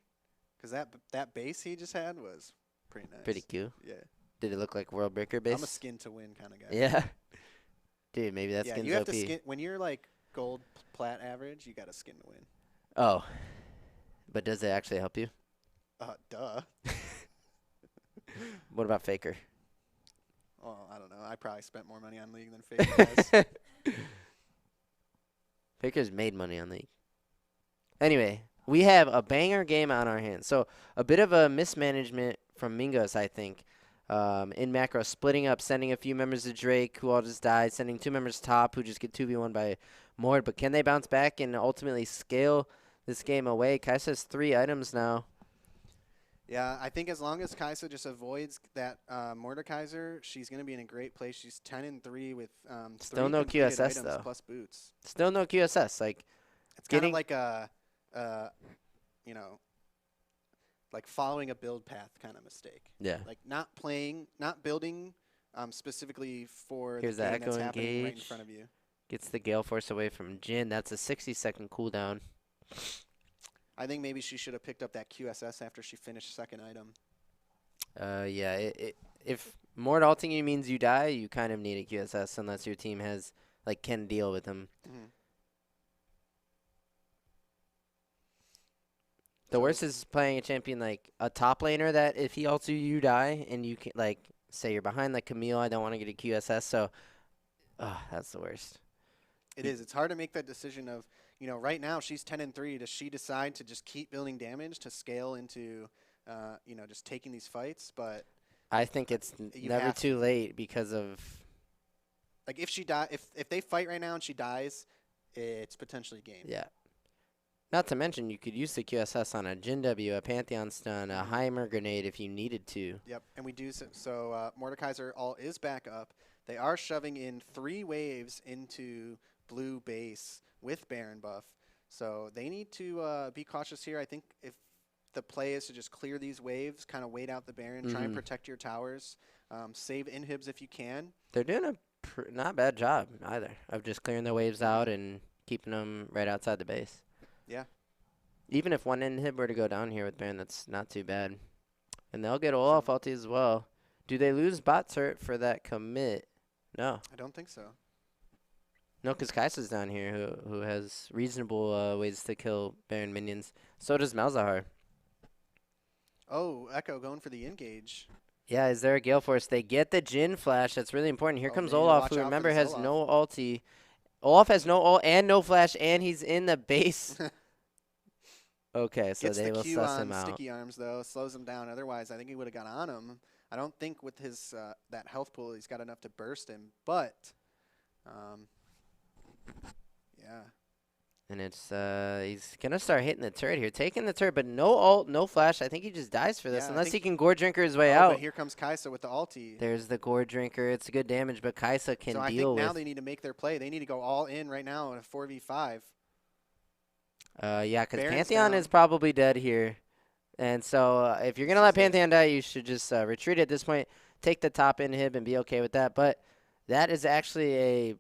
Because that base he just had was pretty nice. Pretty cute. Yeah. Did it look like Worldbreaker base? I'm a skin to win kind of guy. Yeah. Dude, maybe that skin's you have OP. to skin when you're like gold plat average, you got a skin to win. Oh. But does it actually help you? Duh. What about Faker? Well, I don't know. I probably spent more money on League than Faker has. Faker's made money on League. Anyway, we have a banger game on our hands. So a bit of a mismanagement from Mingos, I think. In macro, splitting up, sending a few members to Drake, who all just died, sending 2 members top, who just get 2v1 by Mord. But can they bounce back and ultimately scale this game away? Kai'Sa has 3 items now. Yeah, I think as long as Kai'Sa just avoids that Mordekaiser, she's going to be in a great place. She's 10-3 with still 3 no completed QSS items though. plus boots. Still no QSS. Like it's kind of like a, like following a build path kind of mistake. Yeah. Like not building specifically for Here's the the game that's Echo happening right in engage. front of you. Gets the Gale Force away from Jhin. That's a 60-second cooldown. I think maybe she should have picked up that QSS after she finished second item. Yeah. If Mord ulting you means you die, you kind of need a QSS unless your team has can deal with them. Mm-hmm. The worst is playing a champion like a top laner that if he ults you, you die, and you can say you're behind like Camille. I don't want to get a QSS, so that's the worst. It is. It's hard to make that decision of, right now she's 10-3. Does she decide to just keep building damage to scale into, just taking these fights? But I think it's never too late because of if she if they fight right now and she dies, it's potentially game. Yeah. Not to mention you could use the QSS on a Jhin W, a Pantheon stun, a Heimer grenade if you needed to. Yep, and we do so. Mordekaiser all is back up. They are shoving in 3 waves into blue base with Baron buff. So they need to be cautious here. I think if the play is to just clear these waves, kind of wait out the Baron, try and protect your towers, save inhibs if you can. They're doing a not bad job either of just clearing the waves out and keeping them right outside the base. Yeah. Even if one inhib were to go down here with Baron, that's not too bad. And they'll get Olaf ulti as well. Do they lose bot turret for that commit? No. I don't think so. No, because Kai'Sa's down here who has reasonable ways to kill Baron minions. So does Malzahar. Oh, Echo going for the engage. Yeah, is there a Gale Force? They get the Jhin flash. That's really important. Here comes they need to Olaf, watch who out for remember this has Olaf. no ulti. Olaf has no ult and no flash, and he's in the base. Okay, so Gets they the will Q suss on him out. sticky arms, though. Slows him down. Otherwise, I think he would have got on him. I don't think with his that health pool, he's got enough to burst him. But, yeah. And it's he's gonna start hitting the turret here, taking the turret, but no ult, no flash. I think he just dies for this, Yeah, I unless he think can Gore Drinker his way Oh, out. but here comes Kaisa with the ulti. There's the Gore Drinker. It's good damage, but Kaisa can So I deal think now with. they need to make their play. They need to go all in right now in a 4v5. Yeah, because Baron's Pantheon down. is probably dead here. And so if you're going to let Pantheon die, you should just retreat at this point, take the top inhib and be okay with that. But that is actually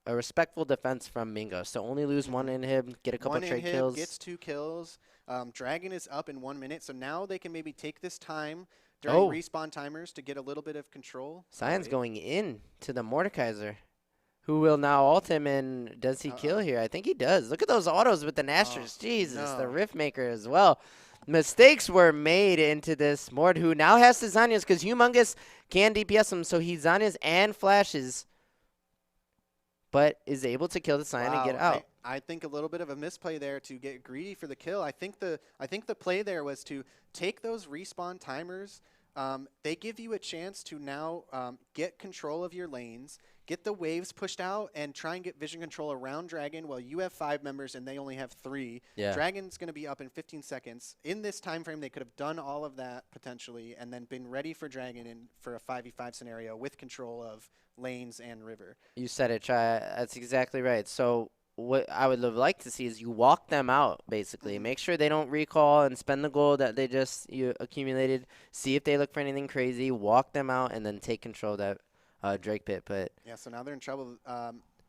a respectful defense from Mingo. So only lose one inhib, get a couple One trade inhib kills. gets 2 kills. Dragon is up in 1 minute, so now they can maybe take this time during respawn timers to get a little bit of control. Cyan's going in to the Mordekaiser, who will now ult him, and does he kill here? I think he does. Look at those autos with the Nasters. Jesus, the Riftmaker as well. Mistakes were made into this Mord, who now has to Zanyas because Humongous can DPS him, so he Zanyas and flashes, but is able to kill the Cyan and get out. I think a little bit of a misplay there to get greedy for the kill. I think the play there was to take those respawn timers. They give you a chance to now get control of your lanes, get the waves pushed out, and try and get vision control around Dragon while you have 5 members and they only have 3. Yeah. Dragon's going to be up in 15 seconds. In this time frame, they could have done all of that potentially and then been ready for Dragon for a 5v5 scenario with control of lanes and river. You said it, Chai. That's exactly right. So what I would have liked to see is you walk them out, basically. Make sure they don't recall and spend the gold that they just accumulated. See if they look for anything crazy. Walk them out and then take control of that Drake pit. But yeah, so now they're in trouble.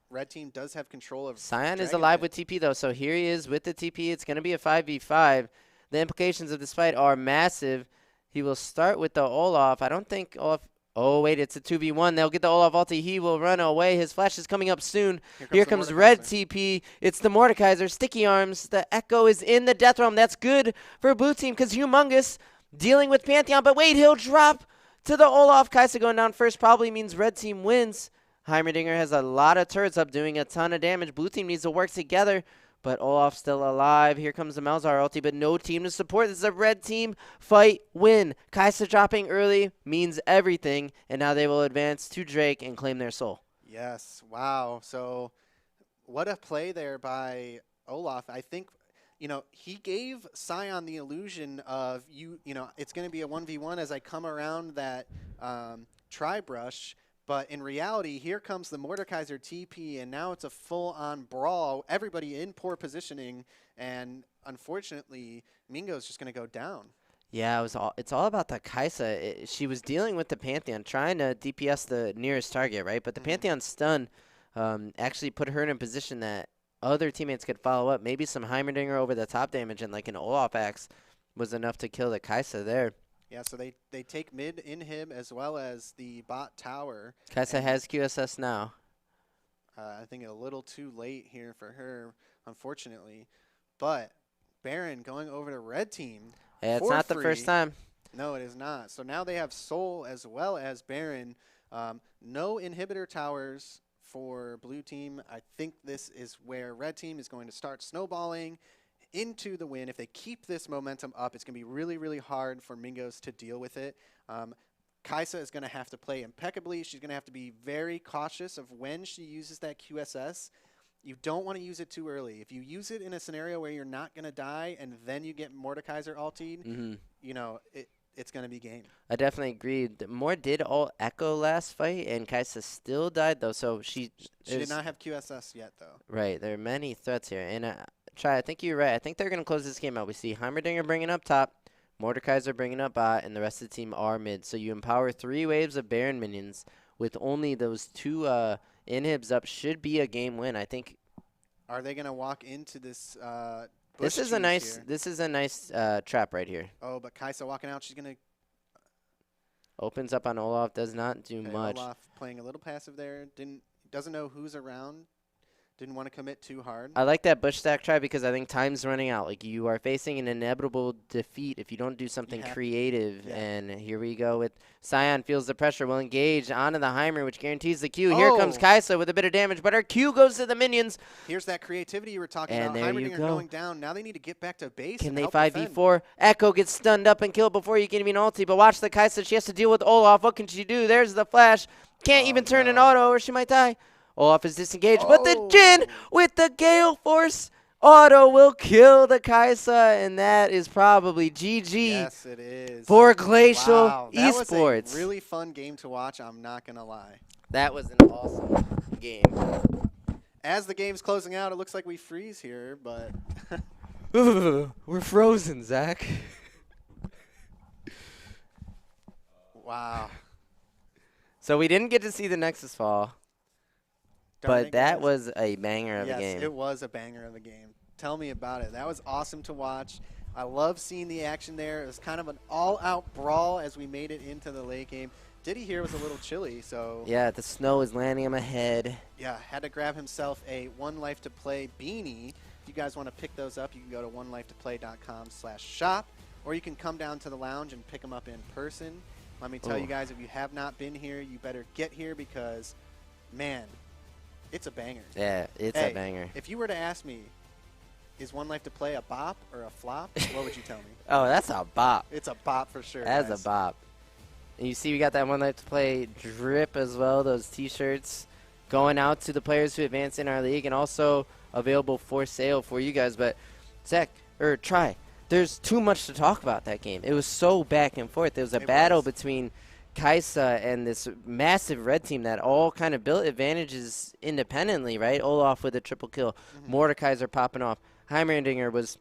Red team does have control of Cyan is Dragon alive pit. with TP, though. So here he is with the TP. It's going to be a 5v5. The implications of this fight are massive. He will start with the Olaf. I don't think Olaf... Oh, wait, it's a 2v1. They'll get the Olaf ulti. He will run away. His flash is coming up soon. Here comes Red TP. It's the Mordekaiser. Sticky arms. The Echo is in the Death Realm. That's good for blue team because Humongous dealing with Pantheon. But wait, he'll drop to the Olaf. Kaisa going down first probably means Red team wins. Heimerdinger has a lot of turrets up doing a ton of damage. Blue team needs to work together. But Olaf's still alive. Here comes the Malzahar ulti, but no team to support. This is a red team fight win. Kaisa dropping early means everything, and now they will advance to Drake and claim their soul. Yes, wow. So what a play there by Olaf. I think, he gave Sion the illusion of, it's going to be a 1v1 as I come around that tri-brush. But in reality, here comes the Mordekaiser TP, and now it's a full-on brawl. Everybody in poor positioning, and unfortunately, Mingo's just going to go down. Yeah, it's all about the Kaisa. She was dealing with the Pantheon, trying to DPS the nearest target, right? But the Pantheon's stun actually put her in a position that other teammates could follow up. Maybe some Heimerdinger over the top damage and like an Olaf axe was enough to kill the Kaisa there. Yeah, so they take mid inhib as well as the bot tower. Kaisa has QSS now. I think a little too late here for her, unfortunately. But Baron going over to red team. Yeah, it's not the first time. No, it is not. So now they have Soul as well as Baron. No inhibitor towers for blue team. I think this is where red team is going to start snowballing into the win. If they keep this momentum up, it's going to be really, really hard for Mingos to deal with it. Kaisa is going to have to play impeccably. She's going to have to be very cautious of when she uses that QSS. You don't want to use it too early. If you use it in a scenario where you're not going to die and then you get Mordekaiser ultied, it's going to be game. I definitely agree. Moore did all Echo last fight, and Kaisa still died, though. So she did not have QSS yet, though. Right. There are many threats here. And Try, I think you're right. I think they're going to close this game out. We see Heimerdinger bringing up top, Mordekaiser bringing up bot, and the rest of the team are mid. So you empower 3 waves of Baron minions with only those 2 inhibs up. Should be a game win, I think. Are they going to walk into this This is a nice trap right here. Oh, but Kaisa walking out, she's going to... Opens up on Olaf, does not do much. Olaf playing a little passive there. Doesn't know who's around. Didn't want to commit too hard. I like that bush stack try because I think time's running out. Like, you are facing an inevitable defeat if you don't do something creative. Yeah. And here we go with Sion feels the pressure, will engage onto the Heimer, which guarantees the Q. Here comes Kaisa with a bit of damage, but our Q goes to the minions. Here's that creativity you were talking about. Heimerdinger going down. Now they need to get back to base. Can they 5v4? Echo gets stunned up and killed before you can even ulti, but watch the Kaisa. She has to deal with Olaf. What can she do? There's the flash. Can't even turn an auto or she might die. Olaf is disengaged, but the Jhin with the Gale Force. Auto will kill the Kaisa, and that is probably GG Yes, it is. for Glacial Wow, that was Esports. a really fun game to watch, I'm not going to lie. That was an awesome game. As the game's closing out, it looks like we freeze here, but We're frozen, Zach. wow. So we didn't get to see the Nexus fall, Darn but it, that guys. was a banger of a Yes, game. it was a banger of a game. Tell me about it. That was awesome to watch. I love seeing the action there. It was kind of an all-out brawl as we made it into the late game. Diddy here was a little chilly, so Yeah, the snow is landing on my head. yeah, had to grab himself a One Life to Play beanie. If you guys want to pick those up, you can go to onelifetoplay.com/shop, or you can come down to the lounge and pick them up in person. Let me tell you guys, if you have not been here, you better get here because, man, it's a banger. Yeah, it's Hey, a banger. If you were to ask me, is One Life to Play a bop or a flop, what would you tell me? Oh, that's a bop. It's a bop for sure. That's guys. a bop. And you see we got that One Life to Play drip as well, those T-shirts going out to the players who advance in our league and also available for sale for you guys. But, Zach, or Try, there's too much to talk about that game. It was so back and forth. There was a battle between Kaisa and this massive red team that all kind of built advantages independently, right? Olaf with a triple kill. Mordekaiser popping off. Heimerdinger was...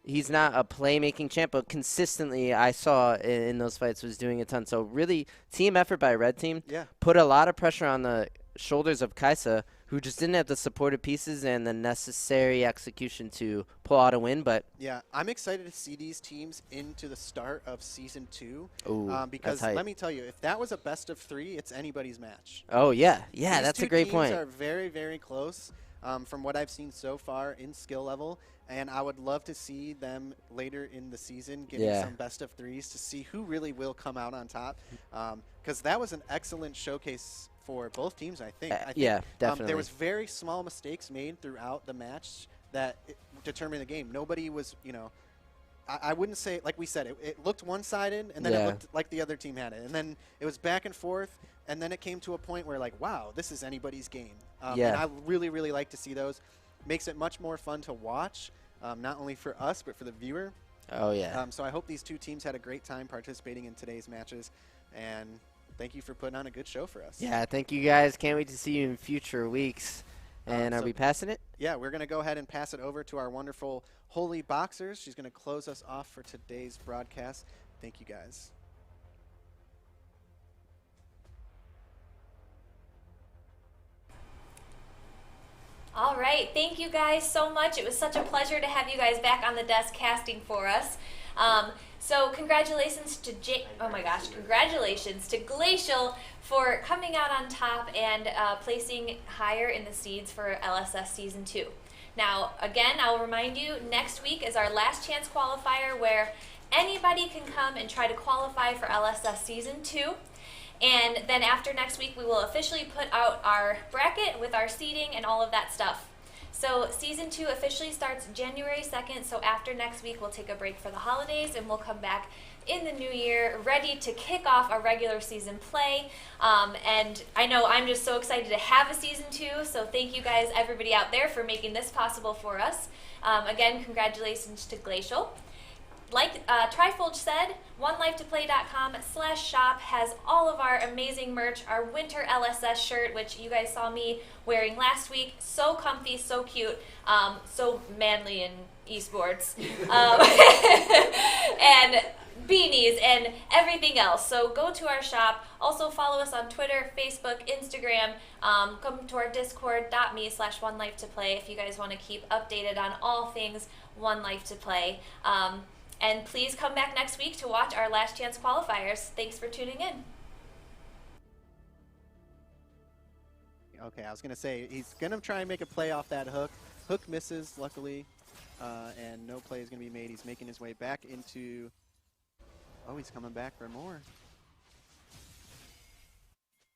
He's not a playmaking champ, but consistently I saw in those fights was doing a ton. So really, team effort by Red Team put a lot of pressure on the shoulders of Kaisa, who just didn't have the supportive pieces and the necessary execution to pull out a win. But yeah, I'm excited to see these teams into the start of Season 2. Ooh, because that's hype. let me tell you, if that was a best of 3, it's anybody's match. Oh, yeah. Yeah, These that's two a great teams point. are very, very close from what I've seen so far in skill level. And I would love to see them later in the season getting some best of 3s to see who really will come out on top. Because that was an excellent showcase for both teams, I think. Yeah, definitely. There was very small mistakes made throughout the match that determined the game. Nobody was, you know, I wouldn't say, like we said, it looked one-sided, and then it looked like the other team had it. And then it was back and forth, and then it came to a point where, like, wow, this is anybody's game. And I really, really like to see those. Makes it much more fun to watch, not only for us, but for the viewer. Oh, yeah. So I hope these two teams had a great time participating in today's matches. And thank you for putting on a good show for us. Yeah, thank you guys. Can't wait to see you in future weeks. And are we passing it? Yeah, we're going to go ahead and pass it over to our wonderful Holy Boxers. She's going to close us off for today's broadcast. Thank you, guys. All right, thank you guys so much. It was such a pleasure to have you guys back on the desk casting for us. So congratulations to congratulations to Glacial for coming out on top and placing higher in the seeds for LSS Season 2. Now, again, I'll remind you, next week is our last chance qualifier where anybody can come and try to qualify for LSS Season 2. And then after next week, we will officially put out our bracket with our seeding and all of that stuff. So Season 2 officially starts January 2nd, so after next week, we'll take a break for the holidays, and we'll come back in the new year ready to kick off our regular season play. And I know I'm just so excited to have a Season 2, so thank you guys, everybody out there, for making this possible for us. Again, congratulations to Glacial. Like Trifolge said, onelifetoplay.com/shop has all of our amazing merch, our winter LSS shirt, which you guys saw me wearing last week. So comfy, so cute, so manly in esports. And beanies and everything else. So go to our shop. Also follow us on Twitter, Facebook, Instagram. Come to our discord.me/onelifetoplay if you guys want to keep updated on all things One Life to Play. And please come back next week to watch our last chance qualifiers. Thanks for tuning in. Okay, I was going to say, he's going to try and make a play off that hook. Hook misses, luckily, and no play is going to be made. He's making his way back into... Oh, he's coming back for more.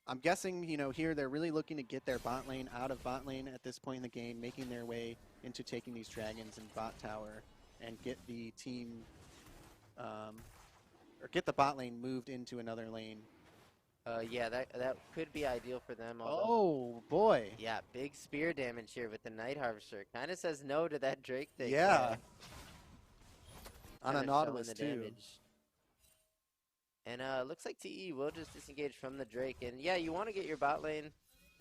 I'm guessing, you know, here they're really looking to get their bot lane out of bot lane at this point in the game, making their way into taking these dragons and bot tower and get the team, or get the bot lane moved into another lane. Yeah, that could be ideal for them. Although, Oh, boy. yeah, big spear damage here with the Night Harvester. Kind of says no to that Drake thing. Yeah. On a Kind of showing Nautilus, the too. damage. And looks like TE will just disengage from the Drake. And yeah, you want to get your bot lane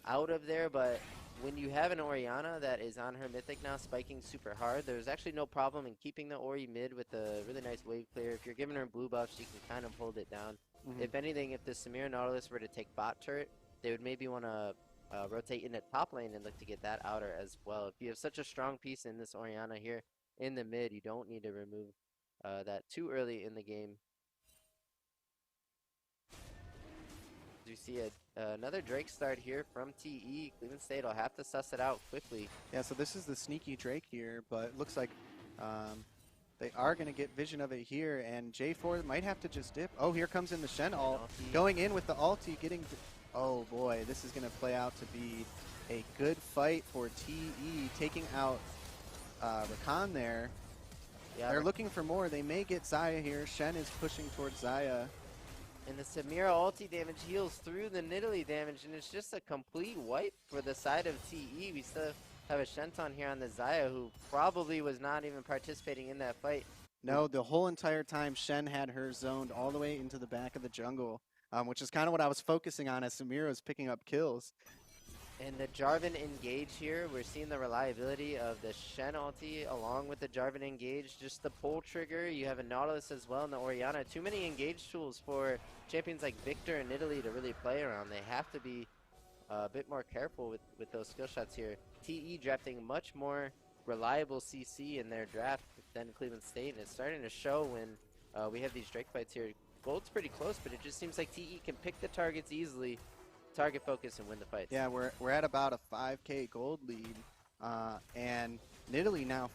out of there, but when you have an Orianna that is on her Mythic now spiking super hard, there's actually no problem in keeping the Ori mid with a really nice wave clear. If you're giving her blue buff, she can kind of hold it down. If anything, if the Samira Nautilus were to take bot turret, they would maybe want to rotate into top lane and look to get that outer as well. If you have such a strong piece in this Orianna here in the mid, you don't need to remove that too early in the game. You see another Drake start here from TE. Cleveland State will have to suss it out quickly. Yeah, so this is the sneaky Drake here, but it looks like they are going to get vision of it here, and J4 might have to just dip. Oh, here comes in the Shen ult. Going in with the ulti, getting... Oh, boy, this is going to play out to be a good fight for TE, taking out Rakan there. Yeah, They're looking for more. They may get Xayah here. Shen is pushing towards Xayah. and the Samira ulti damage heals through the Nidalee damage, and it's just a complete wipe for the side of TE. We still have a Shenton here on the Xayah, who probably was not even participating in that fight. No, the whole entire time Shen had her zoned all the way into the back of the jungle, which is kind of what I was focusing on as Samira was picking up kills. And the Jarvan engage here, we're seeing the reliability of the Shen ulti along with the Jarvan engage. Just the pull trigger, you have a Nautilus as well and the Orianna. Too many engage tools for champions like Victor and Nidalee to really play around. They have to be a bit more careful with those skill shots here. TE drafting much more reliable CC in their draft than Cleveland State, and it's starting to show when we have these Drake fights here. Gold's pretty close, but it just seems like TE can pick the targets easily, target focus, and win the fights. Yeah, we're at about a 5k gold lead, and Nidalee now